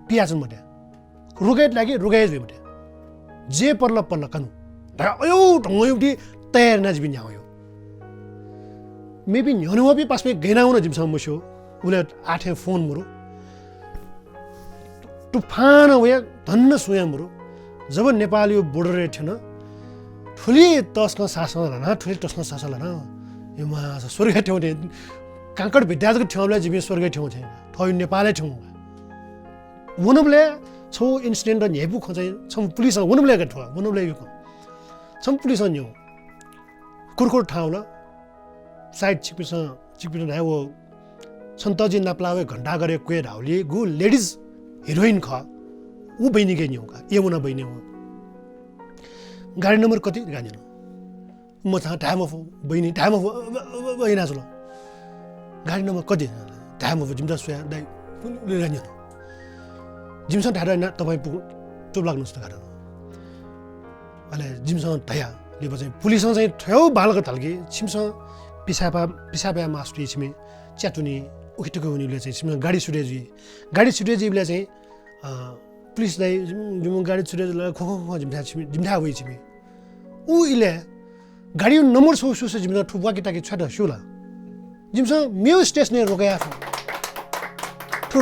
पियाजन मटे रुगेट लागि रुगेज बिमटे जे पर्ला कानु ढा अयो ढंगयुटी तयार नजिबि न्याउ यो मेबी न्याउनु बि पासमे गैनाउन जिमसँग मस्यो उले आठे फोन मुरो तुफान वे धन्न सुयामरो जब नेपाल यो बोर्डर थिएन ठुली तस्क शासन लाना ठुली तस्क शासन लाना यो मा स्वर्ग ठाउँ कांकड विद्यार्थीको ठाउँलाई जिबि स्वर्ग ठाउँ थिएन थयो नेपालै ठाउँ वनबले छौ इन्सिडेन्ट न्याबु खजै छम पुलिस वनबले गठ वनबले यो छम पुलिस न्यौ कुरकुर ठाउँ ल साइड चिकपिस नाइ वो सन्तजी नपलावे घण्टा गरे कुए ढाउली गु लेडिज हिरोइन ख ऊ बहिनी के न्यौ का यमुना बहिनी हो गाडी नम्बर कति गानी म था टाइम अफ बहिनी टाइम अफ बहिना छ ल गाडी नम्बर कति टाइम अफ जिमदा सुया दाइ गानी जिमसँग ढाडा न तपाई चुप लाग्नुस् त गाडा अले जिमसँग धया लिबो चाहिँ पुलिससँग चाहिँ ठ्याउ बालको थाल्के छिमसँग पिसापा मास्टरी छिमे च्याटुनी उखिटको हुनेले चाहिँ छिमे गाडी सुटेजीले चाहिँ पुलिसलाई जुम गाडी सुटेजीलाई खो जिम्ठा होइ छिमे उ इले गाडी नम्बर सो जिम्दा ठुपा किटाकी छ्याट सुला जिमसँग म्यु स्टेसनले रोकाया फु ठु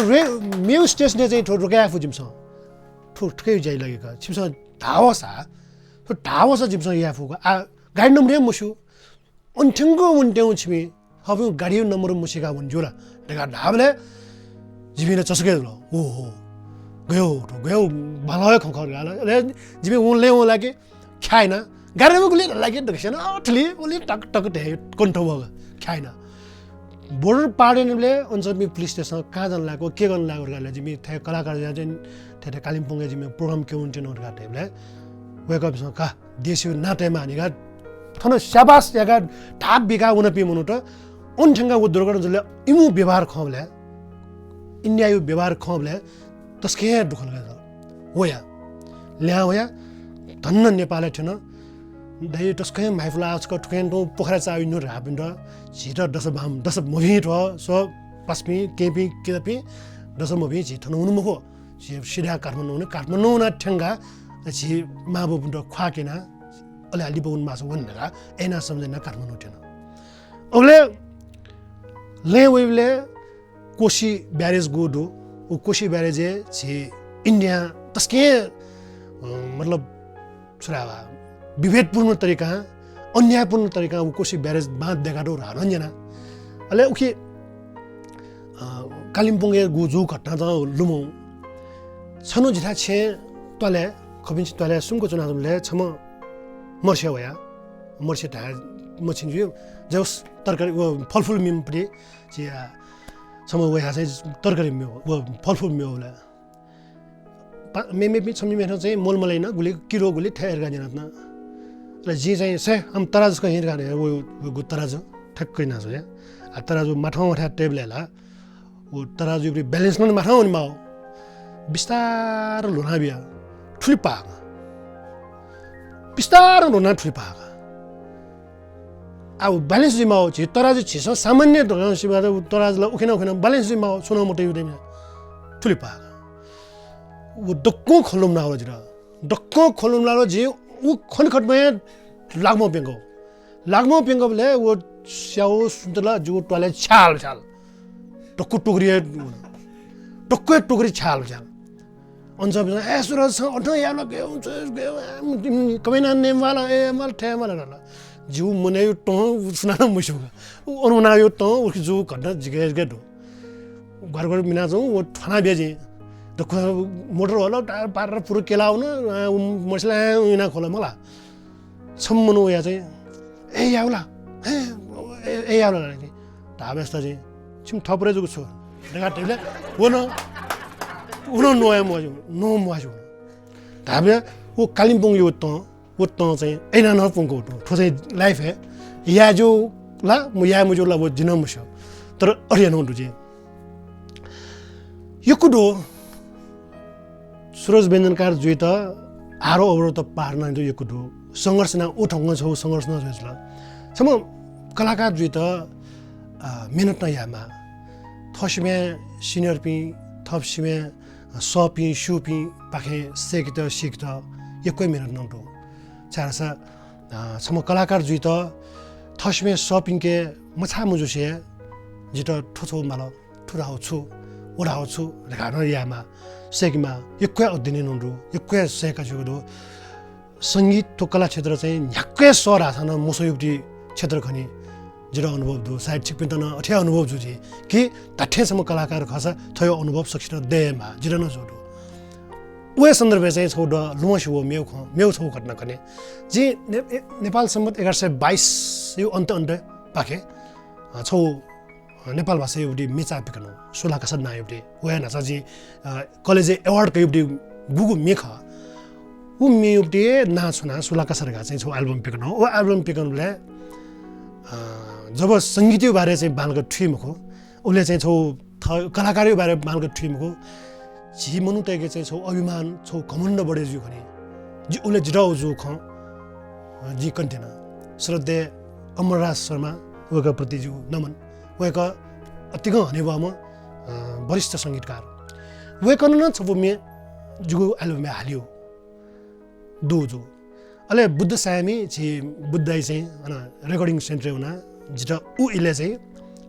म्यु स्टेसनले चाहिँ ठु रोकाया फु जिमसँग ठु ठुकै जाइ लगेको जिमसँग धावसा ठु धावसा जिमसँग या फुको गाडी नम्बर मुसु अन्ठंगो उन्ट्याउ छिमी हबु गाडी नम्बर मुसिका वन्जुला 내가 나블에 집이나 저스게로 오호 गयो भलायो खखर गाला रे जिबे उनले लागे खाइना गारेमा गुले लागे दक्षन अटली ओले टक टक दे कन्ठो भग खाइना बोर्डर पार्डेनले अञ्चलमी पुलिस स्टेसन कहाँ जान लागो के गर्न लागो गाले जिमी थे कलाकार जा चाहिँ थे कालिम्पोङ जिमी प्रोग्राम के हुन्थ्यो न गा टाइमले वेकअप स का देशु नाटेमा निगा थन शाबास यागा ढाक बिगा उन पि मुनु त उनठंगा उद्रोगण जले इमु व्यवहार खबले इन्डिया यो व्यवहार खबले तस्के दुखल गयो होया ल्या होया धन्न नेपाल थिएन दै तस्के माइफला आजको ठुकेन तो पोखरा चाउ नु राबिन र झिट दस मुभी र सो पस्मी केपी केपी दस मुभी झिट नु मखो झि सिधा काठमाडौँ न ठंगा झि माबु बुन ख्वाकेना अले अलि बउन मासु वनगा एना सम्झना काठमाडौँ थिएन ओले ले वेले कोशी ब्यारेज गोडो वो कोशी ब्यारेज छि इंडिया तस्के मतलब सुरावा विभेदपूर्ण तरिका अन्यायपूर्ण तरिका वो कोशी ब्यारेज बाँध देखाडो रहन्जना अले उखि कालिम्पोङे गुजु घटना त लुमौ छनु जिथा छे तले खबिन्छ तले सुनको चुनावले छम मर्से होया मर्से ढा मछिन जो जस तरकारी वो फलफुल मिम पनि जिया सम वया चाहिँ तरकारी म्यो वो फलफुल म्यो होला मे छम्मी मेथो चाहिँ मोलमलै न गुली किलो गुली ठेर गाजन न ल जे चाहिँ से हम तराज को हिर गाने वो तराज ठक्कै नासो या आ तराज माथौ माथा टेबल ला वो तराज यो ब्यालेन्स न माथौ नि माउ बिस्तार लोना बिया ठुली पाग बिस्तार लोना ठुली पाग अब ब्यालेन्स जिमाउ छि तराज छिस सामान्य ढंग सिबा तराजला उखेन ब्यालेन्स जिमाउ सुनो मोटे युदेम ठुली पाग वो डक्को खोलुम नाउ जिरा डक्को खोलुम नाउ जे उ खनखटमे लागमो पेंगोले वो स्याउ सुन्तला जो टोले छाल डक्को टुकरी छाल अन्ज ए सुरज अठ याला गयो कमेना नेम वाला ए मल ठे मल जिउ मने यो त सुना मुसु अरुना यो त उ जो घटा जिगे दो घर मिना जाऊ वो थाना बेजे डक्को मोटर होला टायर पारेर पुरो केलाउन मसला इना खोला मला सम्मनु या चाहिँ ए याउला ए याउला नि धाबेस्ता चाहिँ छिम थपरे जुको छु देखा टेले उनो नोया मजु धाबे वो कालिम्पोङ यो त चाहिँ ऐना नपुङको ठो चाहिँ लाइफ है या जो ला म या मुजो ला वो जिन मुसो तर अरियन हुनु चाहिँ यो कुडो सुरज व्यञ्जनकार जुइ त आरो अवरोध पार्न यो कुडो संघर्ष न उठंग छौ संघर्ष न जसला सम कलाकार जुइ त मेहनत न यामा थसिमे सिनियर पि थपसिमे सपि सुपि पाखे सेकित सिक्त एकै मेहनत न दो चारसा सम कलाकार जुइ त थसिमे सपिङके मछा मुजुसे जित ठोछो माल ठुराउ छु उडाउ छु रेखान यामा सेकिमा एकै अध्ययन नन्दु एकै सेका जुगदो संगीत तो कला क्षेत्र चाहिँ झ्याक्कै सर आछन मुसयुक्ति क्षेत्र खनि जिरो अनुभव दु साइड छिपिन न अठ्या अनुभव जुजी कि तठ्यसम्म कलाकार खसा थयो अनुभव सक्षित देमा जिरो न जोडो उहे सन्दर्भ चाहिँ छौ द लुमसु हो मेउ छौ घटना कने जे नेपाल सम्मत 1122 यो अन्त पाखे छौ नेपाल भाषा एउटी मेचा पिकनो सोला कसद ना एउटी वया नसा जी कलेज अवार्ड को एउटी गुगु मेख उ मे एउटी ना सुना सोला कसर गा चाहिँ छौ एल्बम पिकनो ओ एल्बम पिकनले जब संगीतको बारे चाहिँ बालको ठिमको उले चाहिँ छौ कलाकारको बारे बालको ठिमको जी मनु तके चाहिँ छौ अभिमान छौ घमण्ड बढे जु खनि जी उले जिराउ जु ख जी कन्टेना श्रद्धेय अमरराज शर्मा वका प्रति जु नमन वेक अतिग हनेवामा वरिष्ठ संगीतकार वेकन न छबुमे जुगु एल्बममा हाल्यो दोजो अले बुद्ध सामी छि बुद्धै चाहिँ हैन रेकर्डिङ सेन्टर हुना जित उ इले चाहिँ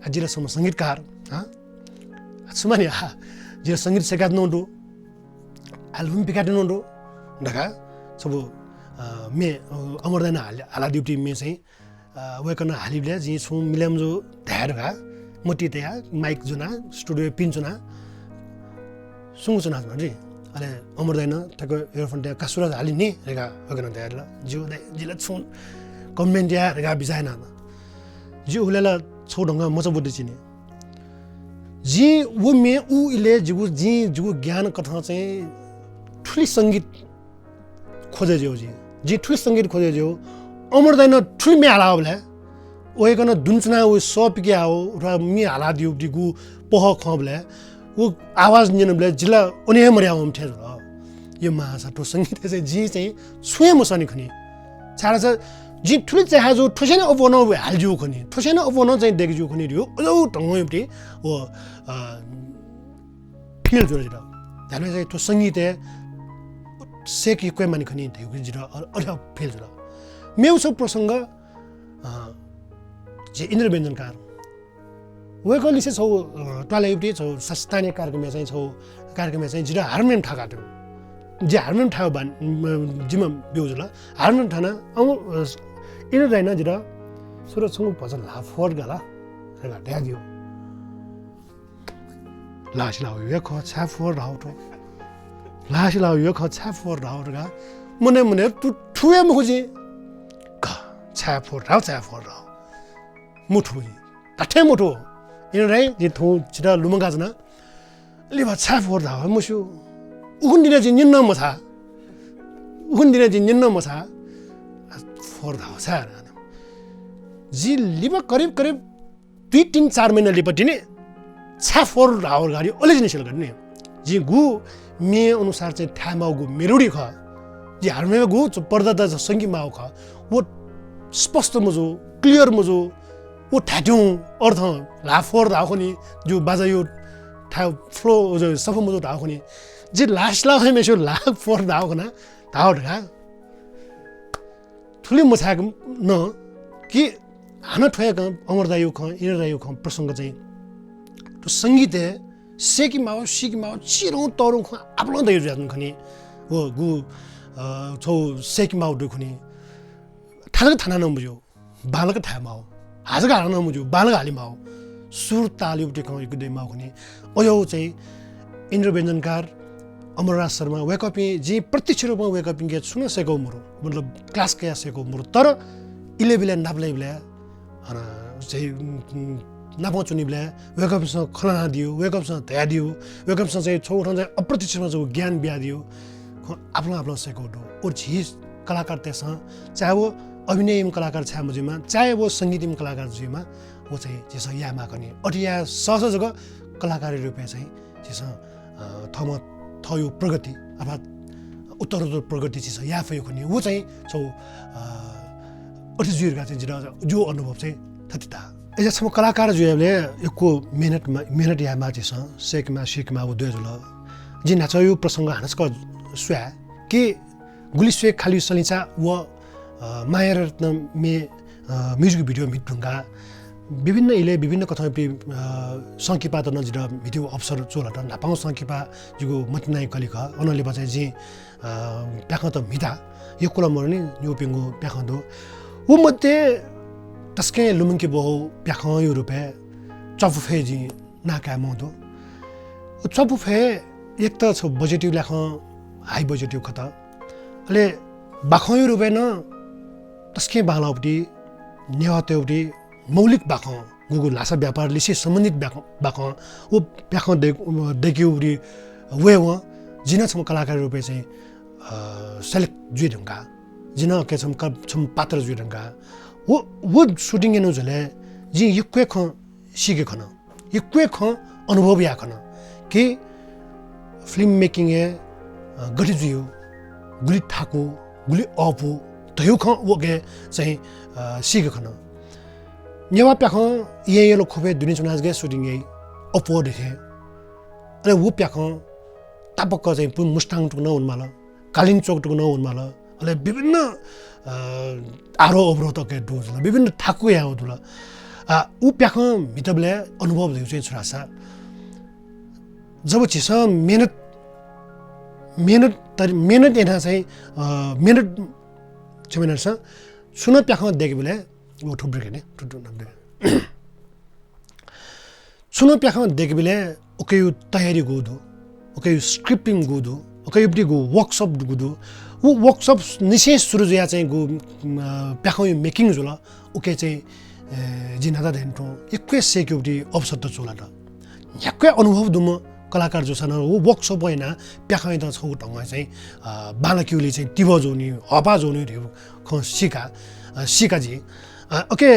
जिरासम्म सङ्गीतकार सुमानी जिरा सङ्गीत सेकाट्नु एल्बम पिकाट्नु ढका सब मे अमरदैन हाला ड्युटी मे चाहिँ वेकन हालिब्ले जी छु मिलाम जो धार भा मोटी त्या माइक जुना स्टुडियो पिन जुना सुंग जुना रे अले अमरदैन तको इयरफोन त्या कासुरा हालि नि रेगा वेकन धार ल जिउ जिला छु कमेन्ट या रेगा बिजाइना जिउ उलेला छौ ढंगा मचा बुद्धि चिने जी वो मे उ इले जिगु जी जिगु ज्ञान कथा चाहिँ ठुली संगीत खोजे जो जी ठुली संगीत खोजे जो अमरदैन ठुली मे हाला बले ओइकन दुनचना ओ सप के आओ र मी हाला दिउ दिगु पह खबले वो आवाज निन बले जिला ओने मर्या हम थे र यो माछा तो संगीत चाहिँ जी चाहिँ छुए मसनी खनी छाडा छ जी ठुली चाहिँ जो ठुसेन ओबनो हालजु खनी ठुसेन ओबनो चाहिँ देखजु खनी दियो ओ ढंगयपटी ओ फिल जो र जाने चाहिँ तो संगीत सेकी कोइ मानि खनी थियो जिर अरे फेल जरा मेउ सब प्रसंग जे इन्द्र व्यञ्जनकार वेकली से छौ टलाइपटी छौ स्थानीय कार्यक्रम चाहिँ छौ कार्यक्रम चाहिँ जिर हार्मोनियम ठाकाट्यो जे हार्मोनियम ठायो बान जिम बेउजला हार्मोनियम ठाना इन्द्र दैन जिर सुरत सँग भजन ला फोर गला रेगा ड्यादियो लास लाउ यो ख छा फोर राउटो लासी लाउ यो ख छा फोर राउरगा मुने मुने तु ठुए मुखुजी क छा four Rau मुठु G Tathe मुठु in रे जे थु छिरा लुमगा जना लिबा छा फोर राउ मुसु उहुन दिने जि निन्न मथा उहुन दिने जि निन्न मथा फोर राउ छा जी लिबा करीब 2-3-4 महिना लिबा दिने छा फोर राउ गाडी ओले जिनिस गर्ने जी गु मे अनुसार चाहिँ ठामागु मेलोडी ख जे हार्मोनियम गु पर्दा द संगीत माउ ख वो स्पष्ट मजो क्लियर मजो वो ठाट्यौ अर्थ लाफोर राखनी जो बाजा यो ठा फ्लो जो सफा मजो राखनी जे लास्ट ला है मेसो लाफोर राखना ताउ ढका ठुली मछाक न कि हाना ठ्याक अमरदायु ख इनदायु ख प्रसंग चाहिँ तो संगीत सेकी माउ सिकी माउ चिरौ तरौ ख आपलो दै जान खनी वो गु छौ सेकी माउ दुखनी थाना थाना न मुजो बालक था माउ हाजगा न मुजो बालक हाली माउ सुर ताली उठे ख एक दै माउ खनी ओयो चाहिँ इन्द्र व्यञ्जनकार अमरराज शर्मा वेकअप जी प्रत्यक्ष रूपमा वेकअप के सुन सकेको मुरो मतलब क्लास के सकेको मुरो तर इलेबिले नाप्लेबिले अनि चाहिँ नापा चुनिबले वेकअपसँग खना दियो वेकअपसँग दया दियो वेकअपसँग चाहिँ छौ उठाउन चाहिँ अप्रत्यक्षमा जो ज्ञान बिहा दियो आफ्नो सेकोडो और झिज कलाकार त्यसमा चाहे वो अभिनय कलाकार छ मुजिमा चाहे वो संगीत कलाकार जुमा वो चाहिँ जेस यामा कनी अटिया सहज जगह कलाकार रूपमा चाहिँ जेस थम थयो प्रगति अर्थात उत्तरोत्तर प्रगति छ या फयो कनी वो चाहिँ छौ अति जुरगा चाहिँ जो अनुभव चाहिँ थतिता एजसम्म कलाकार जुले एको मेहनत या माथि छ सेकमा सिकमा उ दुई जुल जिन नाचयो प्रसंग हानसको स्वा कि गुलिस्वे खाली सलिचा व माया रत्न मे म्युजिक भिडियो मिटुंगा विभिन्न इले विभिन्न कथापि संकिपा त नजिर भिडियो अवसर चोला त नापाउ संकिपा जुगो मतनाइ कलिका अनले बचाइ जी प्याख त मिता यो कुला मर्ने न्यू पिंगो प्याख दो उ मध्ये तस्के लुमंकी बहु प्याख यो रुपे चफुफे जी नाका मोदो चफुफे एक त छ बजेटिभ लेख हाई बजेटिभ खता अले बाखौ यो रुपे न तस्के बालाउटी नेवातेउटी मौलिक बाखौ गुगु लासा व्यापार लिसे सम्बन्धित बाखौ ओ प्याख देखिउरी वे व जिना छम कलाकार रुपे चाहिँ सेलेक्ट जुइदंगा जिना के छम पात्र जुइदंगा वो शूटिंग एनु झले जी युक्वे ख सिके खन युक्वे ख अनुभव या खन कि फिल्म मेकिङ ए गति जुयो गुली ठाकु गुली अपु तयु ख वगे चाहिँ सिके खन नेवा प्याख ये लो खोबे दुनि चुनाज गे शूटिंग ए अपो देखे अरे वो प्याख तापक चाहिँ पु मुस्ताङ टुन उनमाल कालिङ चोक टुन उनमाल अले विभिन्न आरो अवरोध के दोजला विभिन्न ठाकु या होदुला ऊ प्याख मितबले अनुभव दिउ चाहिँ छोरा सा जब चिस मेहनत एना चाहिँ मेहनत छमेन सा सुन प्याख देखे बेले वो ठुब्रे के ने सुन प्याख देखे बेले ओके यु तयारी गोदु ओके यु स्क्रिप्टिङ गोदु ओके यु गो वर्कशॉप गोदु वो वर्कशॉप निशेष सुरु जया चाहिँ गो प्याख मेकिङ जुल ओके चाहिँ जिनादा देन्टो एकै सेक्युरिटी अवसर त चोला त याकै अनुभव दुम कलाकार जो छन् वो वर्कशॉप हैन प्याखै त छौ ढंग चाहिँ बालक्युले चाहिँ तिब जोनी हपा जोनी ख सिका जी ओके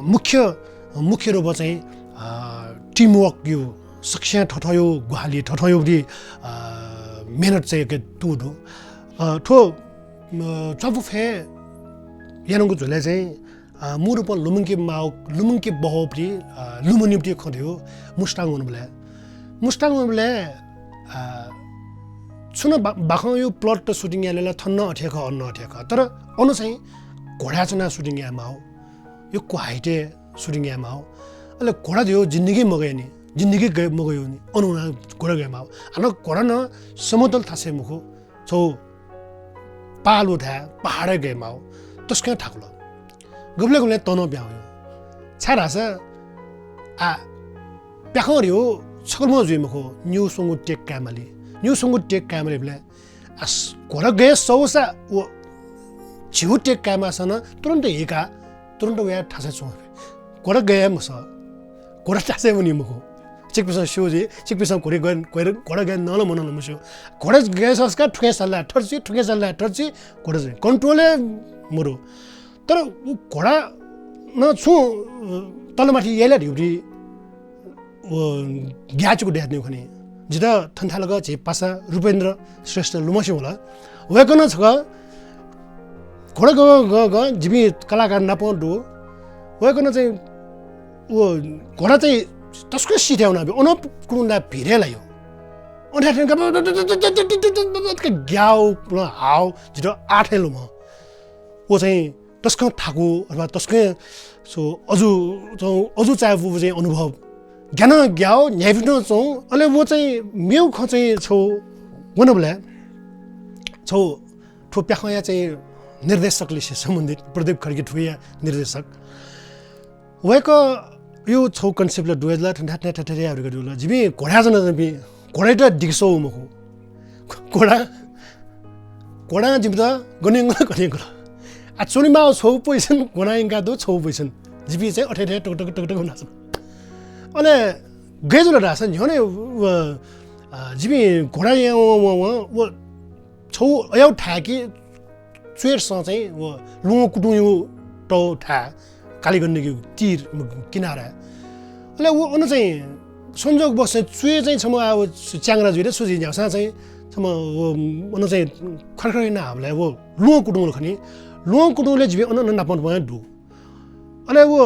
मुख्य रूप चाहिँ टिम वर्क यो सक्ष्य ठठयो गुहाली ठठयो दि मेहनत चाहिँ के तुदु ठो चफुफे यानगु जुले चाहिँ मुरुप लुमुङ्के बहोप्री लुमुनिप्टी खड्यो मुस्ताङ हुनुबले सुन बाखौ यो प्लट त सुटिङ यालेला थन्न अठेख अन्न अठेख तर अनु चाहिँ घोडा चना सुटिङ यामा हो यो क्वाइटे सुटिङ यामा हो अले घोडा दियो जिन्दगी मगयो नि अनु घोडा गएमा हो अन घोडा न समतल थासे मुखो छौ पाल उठा पहाड गएमा हो तस्कै ठाकुला गब्ले तनो ब्यायो छारास प्याखरियो सकलमा जुइमखो न्यू संगु टेक कामले ब्ले अस घोडा गए सौसा वो छिउ टेक कामासन तुरन्त हेका तुरन्त वे ठासे छु घोडा गए मस घोडा ठासे मुनि मखो चिकपिस शोजी चिकपिस घोडा गए नल मनल मसो घोडा गए सस्का ठुके सल्ला ठर्ची घोडा चाहिँ कन्ट्रोले मुरो तर घोडा न छु तलमाथि येला ढिउरी ग्याचको ड्याट्ने खनि जिता थन्थालग चे पासा रुपेन्द्र श्रेष्ठ लुमसी होला वेकन छ घोडा ग जिबी कलाकार नपाउँदो वेकन चाहिँ वो घोडा चाहिँ तस्को सिध्याउन बे अन कुरुन्दा भिरेलायो अनठाठन ग्याउ हाउ जिता आठेलो म वो चाहिँ तस्क ठाकु अथवा तस्कै सो अजु चाहु चाहिँ अनुभव ज्ञान ग्याउ न्याभिनो छौ अले वो चाहिँ मेउ ख चाहिँ छौ वनबले छौ ठो प्याखया चाहिँ निर्देशकले सम्बन्धित प्रदीप खड्गे ठुया निर्देशक वेको यो छौ कन्सेप्टले दुएला ठठाहरू गर्नुला जिबी घोडा जन बि घोडा त दिक्सौ मखो घोडा जिम्दा गनिङ आ चुनिमा छौ पोइसन घोडाइङका दो छौ पोइसन जिबी चाहिँ अठे टक हुनाछ अले गेजुल रास झने जिबी घोडा वो छौ अयौ ठाकी चुएरसँग चाहिँ वो लुङ कुटुयो टौ ठा कालीगण्डकी तीर किनारा अले वो अनु चाहिँ संजोग बस चुए चाहिँ छम अब च्याङ्रा जुइले सुजि जासा चाहिँ छम वो अनु चाहिँ खरखरै न हाबले वो लुङ कुटुङ खनि लुङ कुटुङले जिबी अनु नपाउनु भयो दु अले वो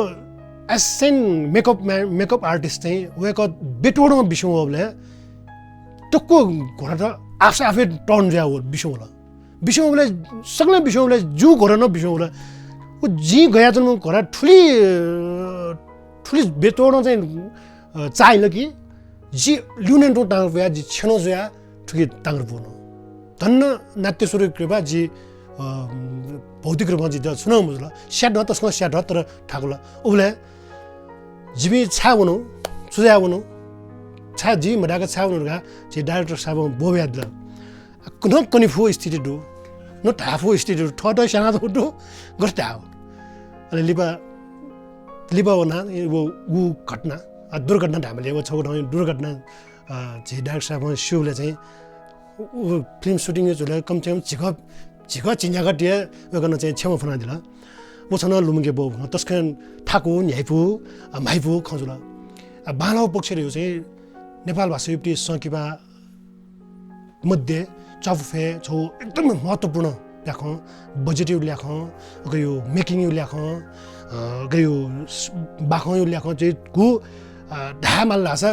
एसेन मेकअप आर्टिस्ट चाहिँ वेको बेटोडमा बिसौले टक्को घोडा त आफै टर्न ज्या हो बिसौले सक्ने बिसौले जु घोडा न बिसौले उ जी गया जन्म घोडा ठुली बेटोडमा चाहिँ चाहिल कि जी ल्युनेन टो टाङ भया जी छनो ज्या ठुकी टाङ पुनो धन्न नाट्य सूर्य कृपा जी भौतिक रूपमा जी सुनाउ मुजला स्याड न तस्मा स्याड तर ठाकुला उले जिबी छा वनु सुजा वनु छा जी मडाका छा वनु गा जे डाइरेक्टर साब बोब्या द कुन कनि फु स्थिति दु न थाफु स्थिति ठट साना दु गर्ता हो अनि लिबा वना वो घटना दुर्घटना हामीले वो छौ दुर्घटना जे डाइरेक्टर साब शिवले चाहिँ फिल्म सुटिङ जुले कम से कम झिक चिन्याका दिए गर्न चाहिँ छेउ फना दिला वो छन लुमुङ्गे बो तस्कन ठाकु न्याइपु माइपु खजुला बालव पक्षले चाहिँ नेपाल भाषा युक्ति संकिपा मध्ये चफुफे छौ एकदम महत्त्वपूर्ण ल्याख बजेट ल्याख गयो मेकिङ ल्याख गयो बाखौ ल्याख चाहिँ गु धामाल लासा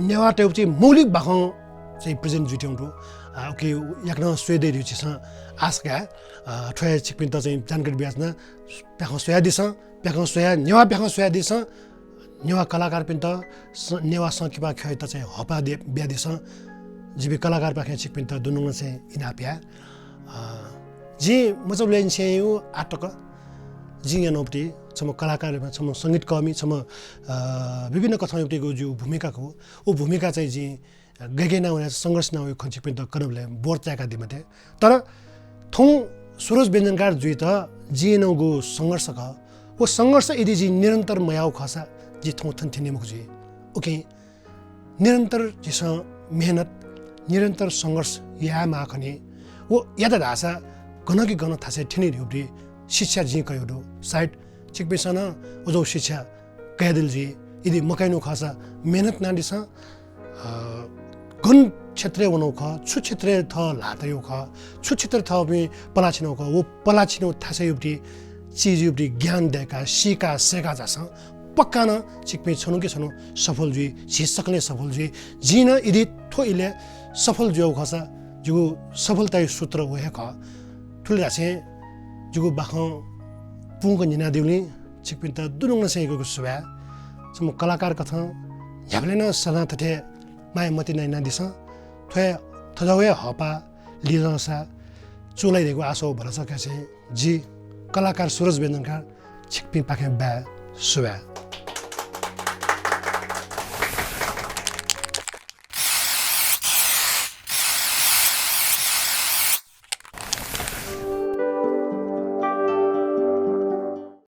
नेवा टेउ चाहिँ मौलिक बाखौ चाहिँ प्रेजेन्ट जुट्याउँदो ओके याक्न स्वेदे रुचिस आसका ठ्वे चिकपिन त चाहिँ जानकारी बियास्न प्याख सोया दिस प्याख सोया नेवा प्याख सोया दिस नेवा कलाकार पिन त नेवा सकिबा खय त चाहिँ हपा दे बिया दिस जिबे कलाकार पाखे चिकपिन त दुनुङ चाहिँ इनाप्या जी मतलब लेन चाहिँ आटक जी नोप्टी छम कलाकारमा छम संगीत कर्मी छम विभिन्न कथायुक्तिको जो भूमिकाको ओ भूमिका चाहिँ जी गगेना हुने संघर्ष न हो खन्ची पिन त करबले बोर्ड चाका दिमते तर थौ सुरज व्यञ्जनकार जुइ त जिएनगो संघर्ष क वो संघर्ष यदि जी निरन्तर मयाउ खसा जी थौ थन्थिने मुख जी ओके निरन्तर जिस मेहनत निरन्तर संघर्ष या माखने वो याद आशा गनकी गन थासे ठिने रुपले शिक्षा जी कयोडो साइड चिकबेसन ओजो शिक्षा कैदिल जी यदि मकैनो खसा मेहनत नादिस गन क्षेत्र वनौ ख छु क्षेत्र थ लातयो ख छु क्षेत्र थ बे पलाछिनो ख वो पलाछिनो थासे युपटी चीज युपटी ज्ञान देका सिका सेका जास पक्का न चिकमे छनु के छनु सफल जी छिसकले सफल जी जिन यदि थोइले सफल जो खसा जो सफलता सूत्र हो ख ठुले रासे जुगु बाख पुङको निना दिउले चिकपिन त दुनुङ सेको सुबा सम कलाकार कथा याबले न सला तथे माय मति नै नदिस थ्वे थजवे हपा लिजसा चुलाई दिएको आशो भरस कसे जी कलाकार सुरज व्यञ्जनकार चिकपिन पाखे बा सुबा